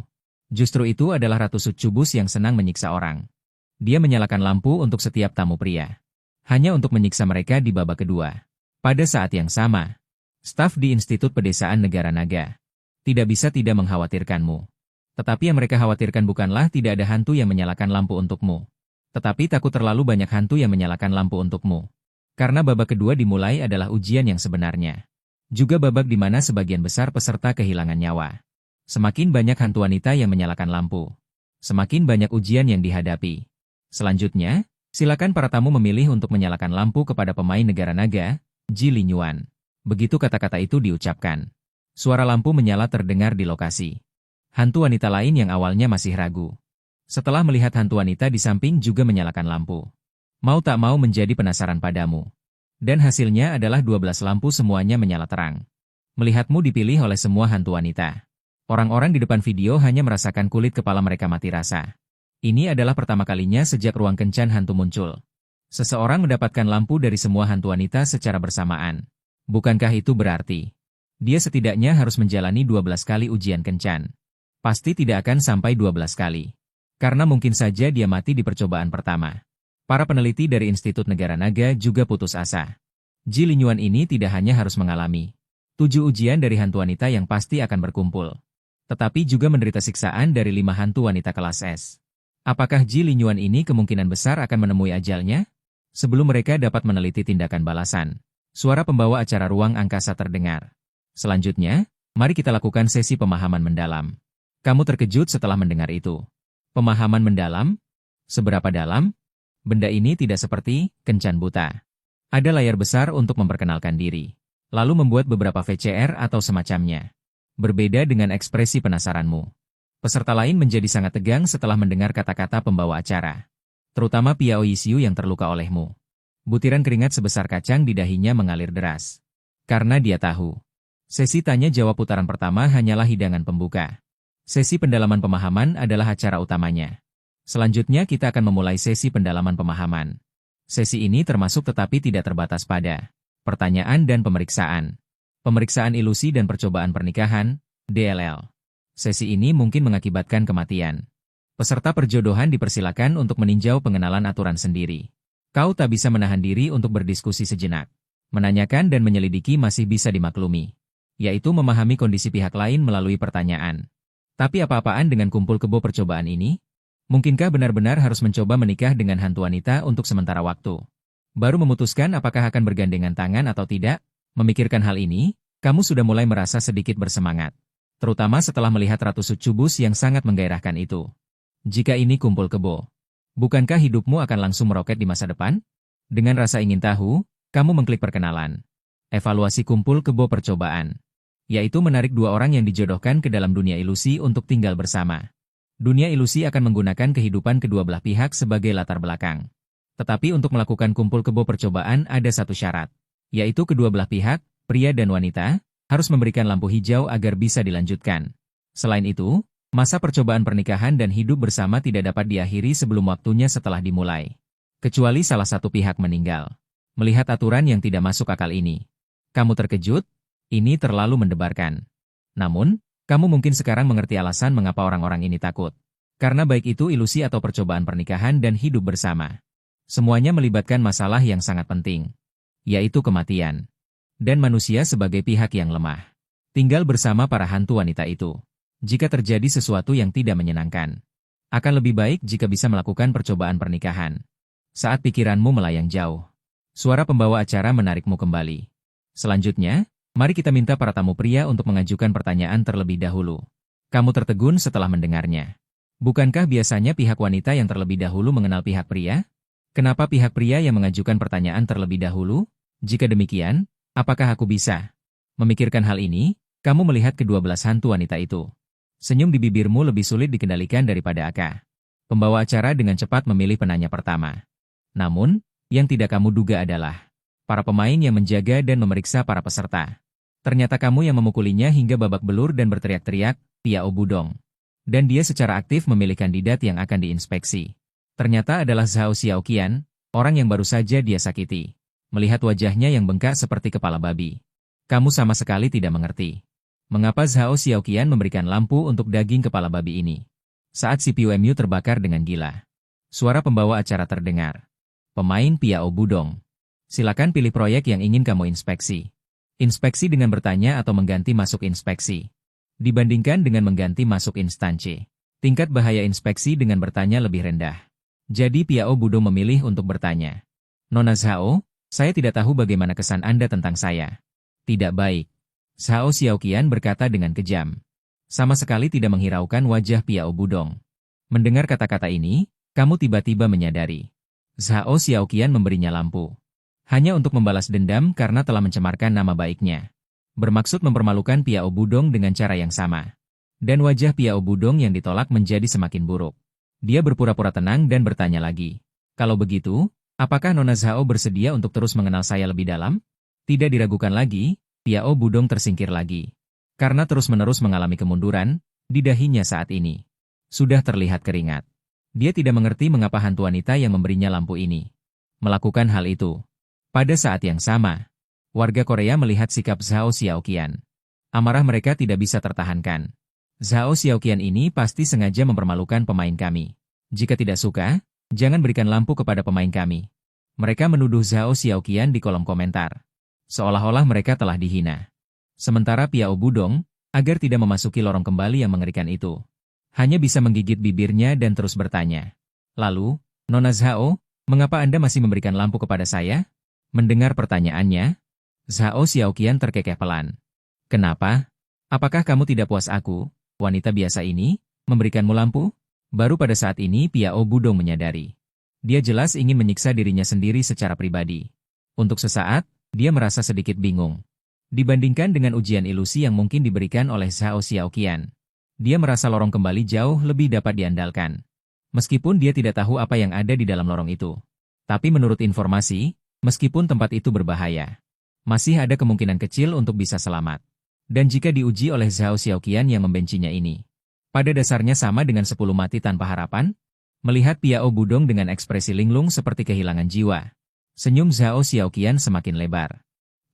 justru itu adalah Ratu Succubus yang senang menyiksa orang. Dia menyalakan lampu untuk setiap tamu pria. Hanya untuk menyiksa mereka di babak kedua. Pada saat yang sama, staf di Institut Pedesaan Negara Naga tidak bisa tidak mengkhawatirkanmu. Tetapi yang mereka khawatirkan bukanlah tidak ada hantu yang menyalakan lampu untukmu. Tetapi takut terlalu banyak hantu yang menyalakan lampu untukmu. Karena babak kedua dimulai adalah ujian yang sebenarnya. Juga babak di mana sebagian besar peserta kehilangan nyawa. Semakin banyak hantu wanita yang menyalakan lampu, semakin banyak ujian yang dihadapi. Selanjutnya, silakan para tamu memilih untuk menyalakan lampu kepada pemain negara naga, Ji Linyuan. Begitu kata-kata itu diucapkan, suara lampu menyala terdengar di lokasi. Hantu wanita lain yang awalnya masih ragu, setelah melihat hantu wanita di samping juga menyalakan lampu, mau tak mau menjadi penasaran padamu. Dan hasilnya adalah 12 lampu semuanya menyala terang. Melihatmu dipilih oleh semua hantu wanita. Orang-orang di depan video hanya merasakan kulit kepala mereka mati rasa. Ini adalah pertama kalinya sejak ruang kencan hantu muncul. Seseorang mendapatkan lampu dari semua hantu wanita secara bersamaan. Bukankah itu berarti dia setidaknya harus menjalani 12 kali ujian kencan? Pasti tidak akan sampai 12 kali. Karena mungkin saja dia mati di percobaan pertama. Para peneliti dari Institut Negara Naga juga putus asa. Ji Linyuan ini tidak hanya harus mengalami 7 ujian dari hantu wanita yang pasti akan berkumpul, tetapi juga menderita siksaan dari 5 hantu wanita kelas S. Apakah Ji Linyuan ini kemungkinan besar akan menemui ajalnya? Sebelum mereka dapat meneliti tindakan balasan, suara pembawa acara ruang angkasa terdengar. Selanjutnya, mari kita lakukan sesi pemahaman mendalam. Kamu terkejut setelah mendengar itu. Pemahaman mendalam? Seberapa dalam? Benda ini tidak seperti kencan buta. Ada layar besar untuk memperkenalkan diri, lalu membuat beberapa VCR atau semacamnya. Berbeda dengan ekspresi penasaranmu. Peserta lain menjadi sangat tegang setelah mendengar kata-kata pembawa acara. Terutama Piao Yisiu yang terluka olehmu. Butiran keringat sebesar kacang di dahinya mengalir deras. Karena dia tahu. Sesi tanya-jawab putaran pertama hanyalah hidangan pembuka. Sesi pendalaman pemahaman adalah acara utamanya. Selanjutnya kita akan memulai sesi pendalaman pemahaman. Sesi ini termasuk tetapi tidak terbatas pada pertanyaan dan pemeriksaan. Pemeriksaan ilusi dan percobaan pernikahan, DLL. Sesi ini mungkin mengakibatkan kematian. Peserta perjodohan dipersilakan untuk meninjau pengenalan aturan sendiri. Kau tak bisa menahan diri untuk berdiskusi sejenak. Menanyakan dan menyelidiki masih bisa dimaklumi, yaitu memahami kondisi pihak lain melalui pertanyaan. Tapi apa-apaan dengan kumpul kebo percobaan ini? Mungkinkah benar-benar harus mencoba menikah dengan hantu wanita untuk sementara waktu? Baru memutuskan apakah akan bergandengan tangan atau tidak? Memikirkan hal ini, kamu sudah mulai merasa sedikit bersemangat. Terutama setelah melihat Ratu Succubus yang sangat menggairahkan itu. Jika ini kumpul kebo, bukankah hidupmu akan langsung meroket di masa depan? Dengan rasa ingin tahu, kamu mengklik perkenalan. Evaluasi kumpul kebo percobaan. Yaitu menarik dua orang yang dijodohkan ke dalam dunia ilusi untuk tinggal bersama. Dunia ilusi akan menggunakan kehidupan kedua belah pihak sebagai latar belakang. Tetapi untuk melakukan kumpul kebo percobaan ada satu syarat. Yaitu kedua belah pihak, pria dan wanita, harus memberikan lampu hijau agar bisa dilanjutkan. Selain itu, masa percobaan pernikahan dan hidup bersama tidak dapat diakhiri sebelum waktunya setelah dimulai. Kecuali salah satu pihak meninggal. Melihat aturan yang tidak masuk akal ini, kamu terkejut? Ini terlalu mendebarkan. Namun, kamu mungkin sekarang mengerti alasan mengapa orang-orang ini takut. Karena baik itu ilusi atau percobaan pernikahan dan hidup bersama. Semuanya melibatkan masalah yang sangat penting, yaitu kematian. Dan manusia sebagai pihak yang lemah. Tinggal bersama para hantu wanita itu. Jika terjadi sesuatu yang tidak menyenangkan, akan lebih baik jika bisa melakukan percobaan pernikahan. Saat pikiranmu melayang jauh, suara pembawa acara menarikmu kembali. Selanjutnya, mari kita minta para tamu pria untuk mengajukan pertanyaan terlebih dahulu. Kamu tertegun setelah mendengarnya. Bukankah biasanya pihak wanita yang terlebih dahulu mengenal pihak pria? Kenapa pihak pria yang mengajukan pertanyaan terlebih dahulu? Jika demikian, apakah aku bisa? Memikirkan hal ini, kamu melihat kedua belas hantu wanita itu. Senyum di bibirmu lebih sulit dikendalikan daripada Aka. Pembawa acara dengan cepat memilih penanya pertama. Namun, yang tidak kamu duga adalah para pemain yang menjaga dan memeriksa para peserta. Ternyata kamu yang memukulinya hingga babak belur dan berteriak-teriak, Piao Budong. Dan dia secara aktif memilih kandidat yang akan diinspeksi. Ternyata adalah Zhao Xiaoqian, orang yang baru saja dia sakiti. Melihat wajahnya yang bengkak seperti kepala babi. Kamu sama sekali tidak mengerti. Mengapa Zhao Xiaoqian memberikan lampu untuk daging kepala babi ini? Saat CPU MU terbakar dengan gila. Suara pembawa acara terdengar. Pemain Piao Budong. Silakan pilih proyek yang ingin kamu inspeksi. Inspeksi dengan bertanya atau mengganti masuk inspeksi. Dibandingkan dengan mengganti masuk instansi, tingkat bahaya inspeksi dengan bertanya lebih rendah. Jadi Piao Budong memilih untuk bertanya. Nona Zhao, saya tidak tahu bagaimana kesan Anda tentang saya. Tidak baik. Zhao Xiaoqian berkata dengan kejam. Sama sekali tidak menghiraukan wajah Piao Budong. Mendengar kata-kata ini, kamu tiba-tiba menyadari. Zhao Xiaoqian memberinya lampu. Hanya untuk membalas dendam karena telah mencemarkan nama baiknya. Bermaksud mempermalukan Piao Budong dengan cara yang sama. Dan wajah Piao Budong yang ditolak menjadi semakin buruk. Dia berpura-pura tenang dan bertanya lagi. Kalau begitu, apakah Nona Zhao bersedia untuk terus mengenal saya lebih dalam? Tidak diragukan lagi, Piao Budong tersingkir lagi. Karena terus-menerus mengalami kemunduran, di dahinya saat ini sudah terlihat keringat. Dia tidak mengerti mengapa hantu wanita yang memberinya lampu ini melakukan hal itu. Pada saat yang sama, warga Korea melihat sikap Zhao Xiaoqian. Amarah mereka tidak bisa tertahankan. Zhao Xiaoqian ini pasti sengaja mempermalukan pemain kami. Jika tidak suka, jangan berikan lampu kepada pemain kami. Mereka menuduh Zhao Xiaoqian di kolom komentar. Seolah-olah mereka telah dihina. Sementara Piao Budong, agar tidak memasuki lorong kembali yang mengerikan itu, hanya bisa menggigit bibirnya dan terus bertanya. Lalu, Nona Zhao, mengapa Anda masih memberikan lampu kepada saya? Mendengar pertanyaannya, Zhao Xiaoqian terkekeh pelan. Kenapa? Apakah kamu tidak puas aku, wanita biasa ini, memberikanmu lampu? Baru pada saat ini Piao Budong menyadari. Dia jelas ingin menyiksa dirinya sendiri secara pribadi. Untuk sesaat, dia merasa sedikit bingung. Dibandingkan dengan ujian ilusi yang mungkin diberikan oleh Zhao Xiaoqian, dia merasa lorong kembali jauh lebih dapat diandalkan. Meskipun dia tidak tahu apa yang ada di dalam lorong itu. Tapi menurut informasi, meskipun tempat itu berbahaya, Masih ada kemungkinan kecil untuk bisa selamat. Dan jika diuji oleh Zhao Xiaoqian yang membencinya ini, pada dasarnya sama dengan 10 mati tanpa harapan. Melihat Piao Budong dengan ekspresi linglung seperti kehilangan jiwa, senyum Zhao Xiaoqian semakin lebar.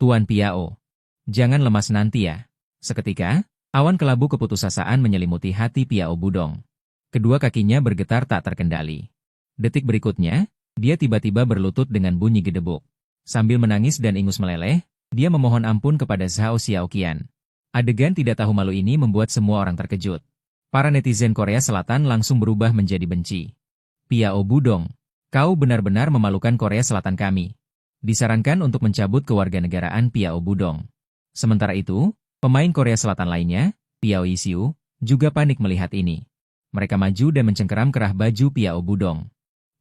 Tuan Piao, jangan lemas nanti ya. Seketika, awan kelabu keputusasaan menyelimuti hati Piao Budong. Kedua kakinya bergetar tak terkendali. Detik berikutnya, dia tiba-tiba berlutut dengan bunyi gedebuk. Sambil menangis dan ingus meleleh, dia memohon ampun kepada Zhao Xiaoqian. Adegan tidak tahu malu ini membuat semua orang terkejut. Para netizen Korea Selatan langsung berubah menjadi benci. Piao Budong, kau benar-benar memalukan Korea Selatan kami. Disarankan untuk mencabut kewarganegaraan Piao Budong. Sementara itu, pemain Korea Selatan lainnya, Piao Yisiu, juga panik melihat ini. Mereka maju dan mencengkeram kerah baju Piao Budong.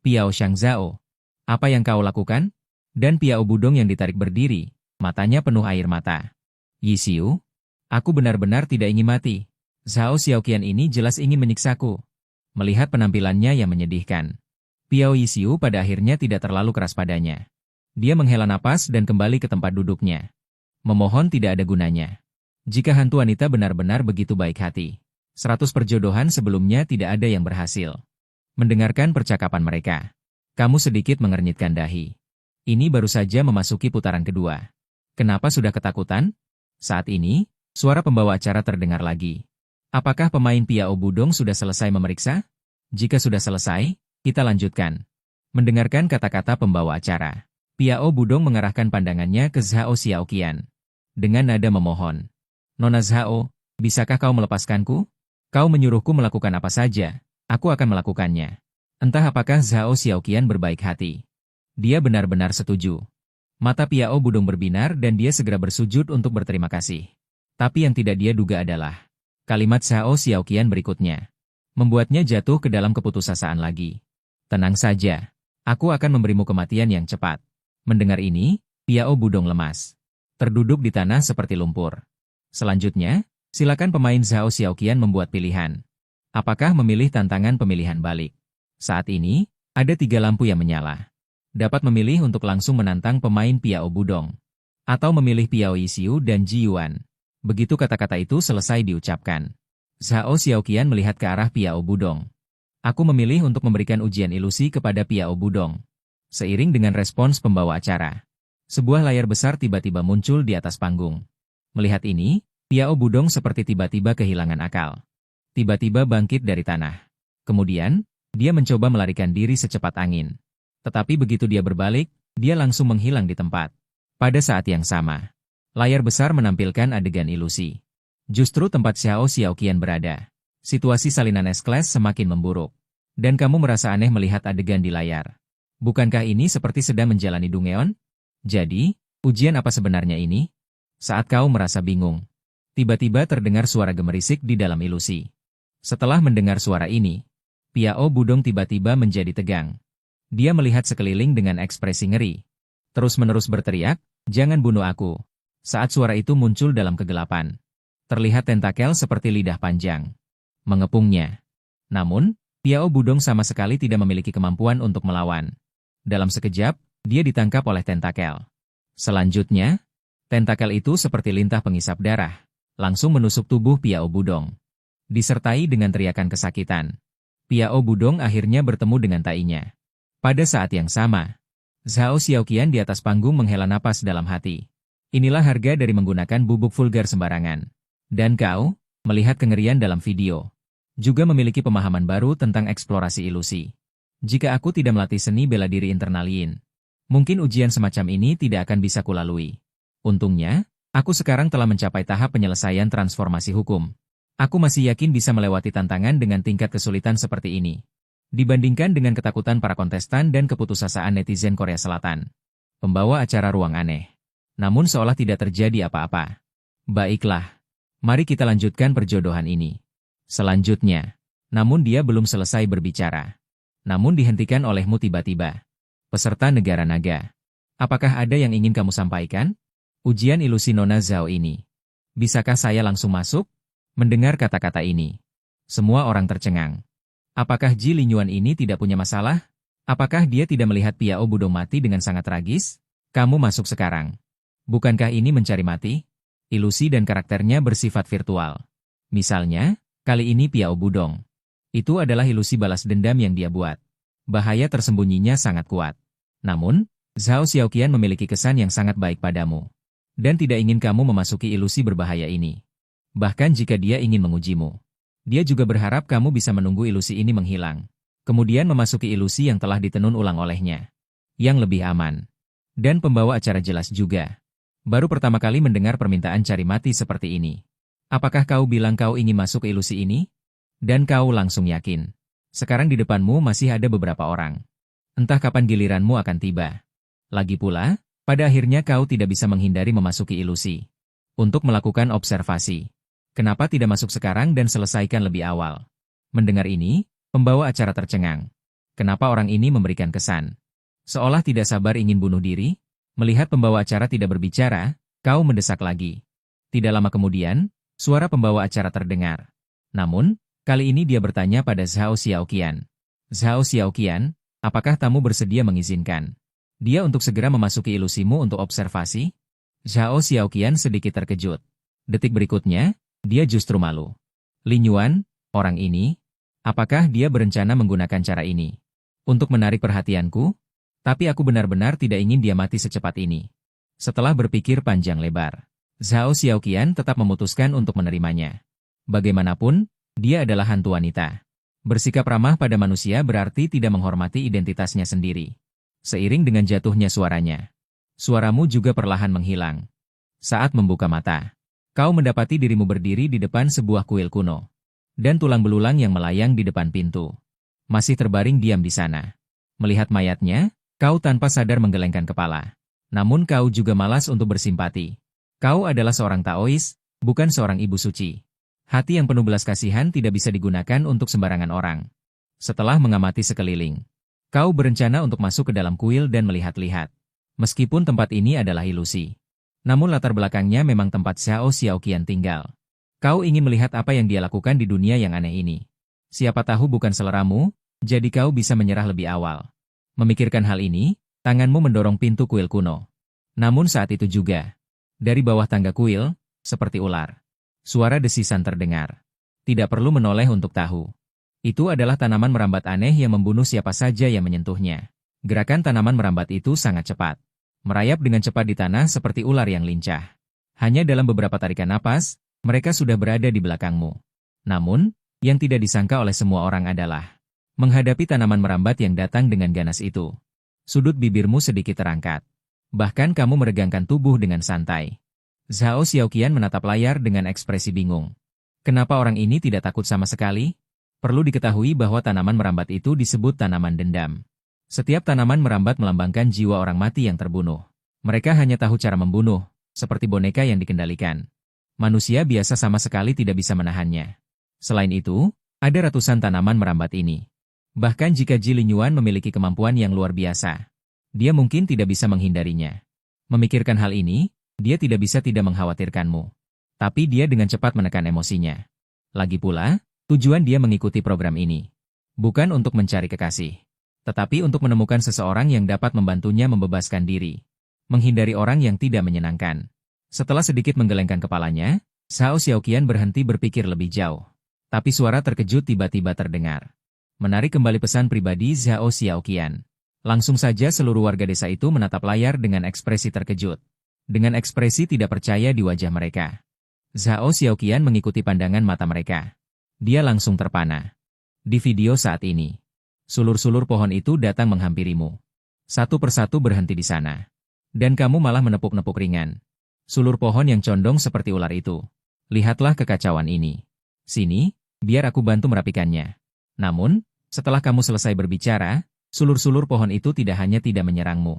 Piao Shangzhao, apa yang kau lakukan? Dan Piao Budong yang ditarik berdiri, matanya penuh air mata. Yisiu, aku benar-benar tidak ingin mati. Zhao Xiaoqian ini jelas ingin menyiksaku. Melihat penampilannya yang menyedihkan, Piao Yisiu pada akhirnya tidak terlalu keras padanya. Dia menghela napas dan kembali ke tempat duduknya. Memohon tidak ada gunanya. Jika hantu wanita benar-benar begitu baik hati, 100 perjodohan sebelumnya tidak ada yang berhasil. Mendengarkan percakapan mereka, kamu sedikit mengernyitkan dahi. Ini baru saja memasuki putaran kedua. Kenapa sudah ketakutan? Saat ini, suara pembawa acara terdengar lagi. Apakah pemain Piao Budong sudah selesai memeriksa? Jika sudah selesai, kita lanjutkan. Mendengarkan kata-kata pembawa acara, Piao Budong mengarahkan pandangannya ke Zhao Xiaoqian. Dengan nada memohon. Nona Zhao, bisakah kau melepaskanku? Kau menyuruhku melakukan apa saja, aku akan melakukannya. Entah apakah Zhao Xiaoqian berbaik hati. Dia benar-benar setuju. Mata Piao Budong berbinar dan dia segera bersujud untuk berterima kasih. Tapi yang tidak dia duga adalah kalimat Zhao Xiaoqian berikutnya membuatnya jatuh ke dalam keputusasaan lagi. Tenang saja, aku akan memberimu kematian yang cepat. Mendengar ini, Piao Budong lemas. Terduduk di tanah seperti lumpur. Selanjutnya, silakan pemain Zhao Xiaoqian membuat pilihan. Apakah memilih tantangan pemilihan balik? Saat ini, ada 3 lampu yang menyala. Dapat memilih untuk langsung menantang pemain Piao Budong. Atau memilih Piao Yisiu dan Ji Yuan. Begitu kata-kata itu selesai diucapkan, Zhao Xiaoqian melihat ke arah Piao Budong. Aku memilih untuk memberikan ujian ilusi kepada Piao Budong. Seiring dengan respons pembawa acara, sebuah layar besar tiba-tiba muncul di atas panggung. Melihat ini, Piao Budong seperti tiba-tiba kehilangan akal. Tiba-tiba bangkit dari tanah. Kemudian, dia mencoba melarikan diri secepat angin. Tetapi begitu dia berbalik, dia langsung menghilang di tempat. Pada saat yang sama, layar besar menampilkan adegan ilusi. Justru tempat Zhao Xiaoqian berada. Situasi salinan S-Class semakin memburuk. Dan kamu merasa aneh melihat adegan di layar. Bukankah ini seperti sedang menjalani Dungeon? Jadi, ujian apa sebenarnya ini? Saat kau merasa bingung, tiba-tiba terdengar suara gemerisik di dalam ilusi. Setelah mendengar suara ini, Piao Budong tiba-tiba menjadi tegang. Dia melihat sekeliling dengan ekspresi ngeri. Terus-menerus berteriak, jangan bunuh aku. Saat suara itu muncul dalam kegelapan, terlihat tentakel seperti lidah panjang mengepungnya. Namun, Piao Budong sama sekali tidak memiliki kemampuan untuk melawan. Dalam sekejap, dia ditangkap oleh tentakel. Selanjutnya, tentakel itu seperti lintah pengisap darah, langsung menusuk tubuh Piao Budong. Disertai dengan teriakan kesakitan, Piao Budong akhirnya bertemu dengan tainya. Pada saat yang sama, Zhao Xiaoqian di atas panggung menghela napas dalam hati. Inilah harga dari menggunakan bubuk vulgar sembarangan. Dan kau, melihat kengerian dalam video, juga memiliki pemahaman baru tentang eksplorasi ilusi. Jika aku tidak melatih seni bela diri internal Yin, mungkin ujian semacam ini tidak akan bisa kulalui. Untungnya, aku sekarang telah mencapai tahap penyelesaian transformasi hukum. Aku masih yakin bisa melewati tantangan dengan tingkat kesulitan seperti ini. Dibandingkan dengan ketakutan para kontestan dan keputusasaan netizen Korea Selatan. Pembawa acara ruang aneh. Namun seolah tidak terjadi apa-apa. Baiklah, mari kita lanjutkan perjodohan ini. Selanjutnya, namun dia belum selesai berbicara. Namun dihentikan olehmu tiba-tiba. Peserta negara naga. Apakah ada yang ingin kamu sampaikan? Ujian ilusi Nona Zhao ini. Bisakah saya langsung masuk? Mendengar kata-kata ini, semua orang tercengang. Apakah Ji Linyuan ini tidak punya masalah? Apakah dia tidak melihat Piao Budong mati dengan sangat tragis? Kamu masuk sekarang. Bukankah ini mencari mati? Ilusi dan karakternya bersifat virtual. Misalnya, kali ini Piao Budong. Itu adalah ilusi balas dendam yang dia buat. Bahaya tersembunyinya sangat kuat. Namun, Zhao Xiaoqian memiliki kesan yang sangat baik padamu. Dan tidak ingin kamu memasuki ilusi berbahaya ini. Bahkan jika dia ingin mengujimu. Dia juga berharap kamu bisa menunggu ilusi ini menghilang. Kemudian memasuki ilusi yang telah ditenun ulang olehnya. Yang lebih aman. Dan pembawa acara jelas juga. Baru pertama kali mendengar permintaan cari mati seperti ini. Apakah kau bilang kau ingin masuk ke ilusi ini? Dan kau langsung yakin. Sekarang di depanmu masih ada beberapa orang. Entah kapan giliranmu akan tiba. Lagi pula, pada akhirnya kau tidak bisa menghindari memasuki ilusi. Untuk melakukan observasi. Kenapa tidak masuk sekarang dan selesaikan lebih awal? Mendengar ini, pembawa acara tercengang. Kenapa orang ini memberikan kesan? Seolah tidak sabar ingin bunuh diri? Melihat pembawa acara tidak berbicara, kau mendesak lagi. Tidak lama kemudian, suara pembawa acara terdengar. Namun, kali ini dia bertanya pada Zhao Xiaoqian. Zhao Xiaoqian, apakah tamu bersedia mengizinkan dia untuk segera memasuki ilusimu untuk observasi? Zhao Xiaoqian sedikit terkejut. Detik berikutnya, dia justru malu. Lin Yuan, orang ini, apakah dia berencana menggunakan cara ini untuk menarik perhatianku? Tapi aku benar-benar tidak ingin dia mati secepat ini. Setelah berpikir panjang lebar, Zhao Xiaoqian tetap memutuskan untuk menerimanya. Bagaimanapun, dia adalah hantu wanita. Bersikap ramah pada manusia berarti tidak menghormati identitasnya sendiri. Seiring dengan jatuhnya suaranya, suaramu juga perlahan menghilang. Saat membuka mata, kau mendapati dirimu berdiri di depan sebuah kuil kuno. Dan tulang belulang yang melayang di depan pintu. Masih terbaring diam di sana. Melihat mayatnya, kau tanpa sadar menggelengkan kepala. Namun kau juga malas untuk bersimpati. Kau adalah seorang Taois, bukan seorang ibu suci. Hati yang penuh belas kasihan tidak bisa digunakan untuk sembarangan orang. Setelah mengamati sekeliling, kau berencana untuk masuk ke dalam kuil dan melihat-lihat. Meskipun tempat ini adalah ilusi. Namun latar belakangnya memang tempat Zhao Xiaoqian tinggal. Kau ingin melihat apa yang dia lakukan di dunia yang aneh ini. Siapa tahu bukan seleramu, jadi kau bisa menyerah lebih awal. Memikirkan hal ini, tanganmu mendorong pintu kuil kuno. Namun saat itu juga, dari bawah tangga kuil, seperti ular, suara desisan terdengar. Tidak perlu menoleh untuk tahu. Itu adalah tanaman merambat aneh yang membunuh siapa saja yang menyentuhnya. Gerakan tanaman merambat itu sangat cepat. Merayap dengan cepat di tanah seperti ular yang lincah. Hanya dalam beberapa tarikan napas, mereka sudah berada di belakangmu. Namun, yang tidak disangka oleh semua orang adalah menghadapi tanaman merambat yang datang dengan ganas itu. Sudut bibirmu sedikit terangkat. Bahkan kamu meregangkan tubuh dengan santai. Zhao Xiaoqian menatap layar dengan ekspresi bingung. Kenapa orang ini tidak takut sama sekali? Perlu diketahui bahwa tanaman merambat itu disebut tanaman dendam. Setiap tanaman merambat melambangkan jiwa orang mati yang terbunuh. Mereka hanya tahu cara membunuh, seperti boneka yang dikendalikan. Manusia biasa sama sekali tidak bisa menahannya. Selain itu, ada ratusan tanaman merambat ini. Bahkan jika Ji Linyuan memiliki kemampuan yang luar biasa, dia mungkin tidak bisa menghindarinya. Memikirkan hal ini, dia tidak bisa tidak mengkhawatirkanmu. Tapi dia dengan cepat menekan emosinya. Lagi pula, tujuan dia mengikuti program ini bukan untuk mencari kekasih, tetapi untuk menemukan seseorang yang dapat membantunya membebaskan diri, menghindari orang yang tidak menyenangkan. Setelah sedikit menggelengkan kepalanya, Zhao Xiaoqian berhenti berpikir lebih jauh. Tapi suara terkejut tiba-tiba terdengar. Menarik kembali pesan pribadi Zhao Xiaoqian. Langsung saja seluruh warga desa itu menatap layar dengan ekspresi terkejut. Dengan ekspresi tidak percaya di wajah mereka. Zhao Xiaoqian mengikuti pandangan mata mereka. Dia langsung terpana. Di video saat ini, sulur-sulur pohon itu datang menghampirimu. Satu persatu berhenti di sana. Dan kamu malah menepuk-nepuk ringan. Sulur pohon yang condong seperti ular itu. Lihatlah kekacauan ini. Sini, biar aku bantu merapikannya. Namun, setelah kamu selesai berbicara, sulur-sulur pohon itu tidak hanya tidak menyerangmu.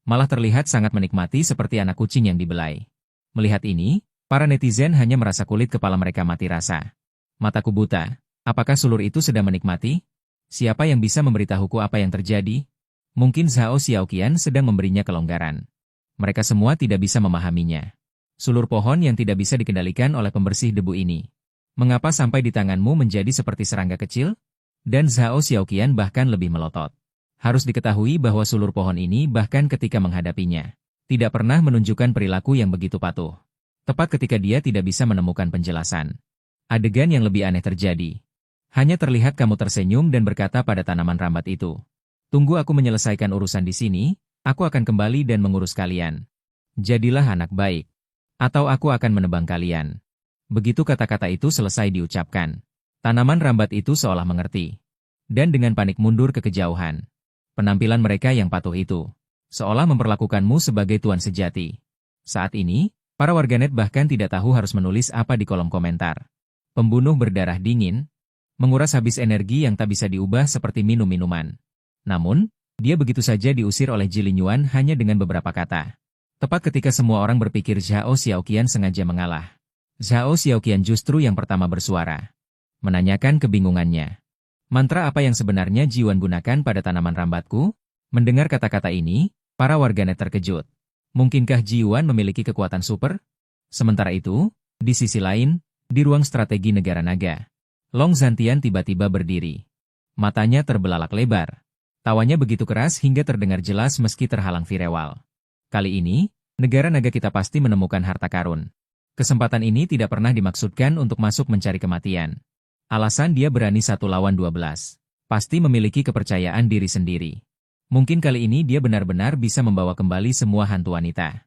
Malah terlihat sangat menikmati seperti anak kucing yang dibelai. Melihat ini, para netizen hanya merasa kulit kepala mereka mati rasa. Mataku buta, apakah sulur itu sedang menikmati? Siapa yang bisa memberitahuku apa yang terjadi? Mungkin Zhao Xiaoqian sedang memberinya kelonggaran. Mereka semua tidak bisa memahaminya. Sulur pohon yang tidak bisa dikendalikan oleh pembersih debu ini. Mengapa sampai di tanganmu menjadi seperti serangga kecil? Dan Zhao Xiaoqian bahkan lebih melotot. Harus diketahui bahwa sulur pohon ini bahkan ketika menghadapinya, Tidak pernah menunjukkan perilaku yang begitu patuh. Tepat ketika dia tidak bisa menemukan penjelasan. Adegan yang lebih aneh terjadi. Hanya terlihat kamu tersenyum dan berkata pada tanaman rambat itu, "Tunggu aku menyelesaikan urusan di sini, aku akan kembali dan mengurus kalian. Jadilah anak baik. Atau aku akan menebang kalian." Begitu kata-kata itu selesai diucapkan, tanaman rambat itu seolah mengerti. Dan dengan panik mundur ke kejauhan. Penampilan mereka yang patuh itu, seolah memperlakukanmu sebagai tuan sejati. Saat ini, para warganet bahkan tidak tahu harus menulis apa di kolom komentar. Pembunuh berdarah dingin, menguras habis energi yang tak bisa diubah seperti minum minuman. Namun, dia begitu saja diusir oleh Jilin Yuan hanya dengan beberapa kata. Tepat ketika semua orang berpikir Zhao Xiaoqian sengaja mengalah. Zhao Xiaoqian justru yang pertama bersuara. Menanyakan kebingungannya. Mantra apa yang sebenarnya Jiwan gunakan pada tanaman rambatku? Mendengar kata-kata ini, para warganet terkejut. Mungkinkah Jiwan memiliki kekuatan super? Sementara itu, di sisi lain, di ruang strategi negara naga, Long Zhantian tiba-tiba berdiri. Matanya terbelalak lebar. Tawanya begitu keras hingga terdengar jelas meski terhalang virewal. Kali ini, negara naga kita pasti menemukan harta karun. Kesempatan ini tidak pernah dimaksudkan untuk masuk mencari kematian. Alasan dia berani 1 lawan 12. Pasti memiliki kepercayaan diri sendiri. Mungkin kali ini dia benar-benar bisa membawa kembali semua hantu wanita.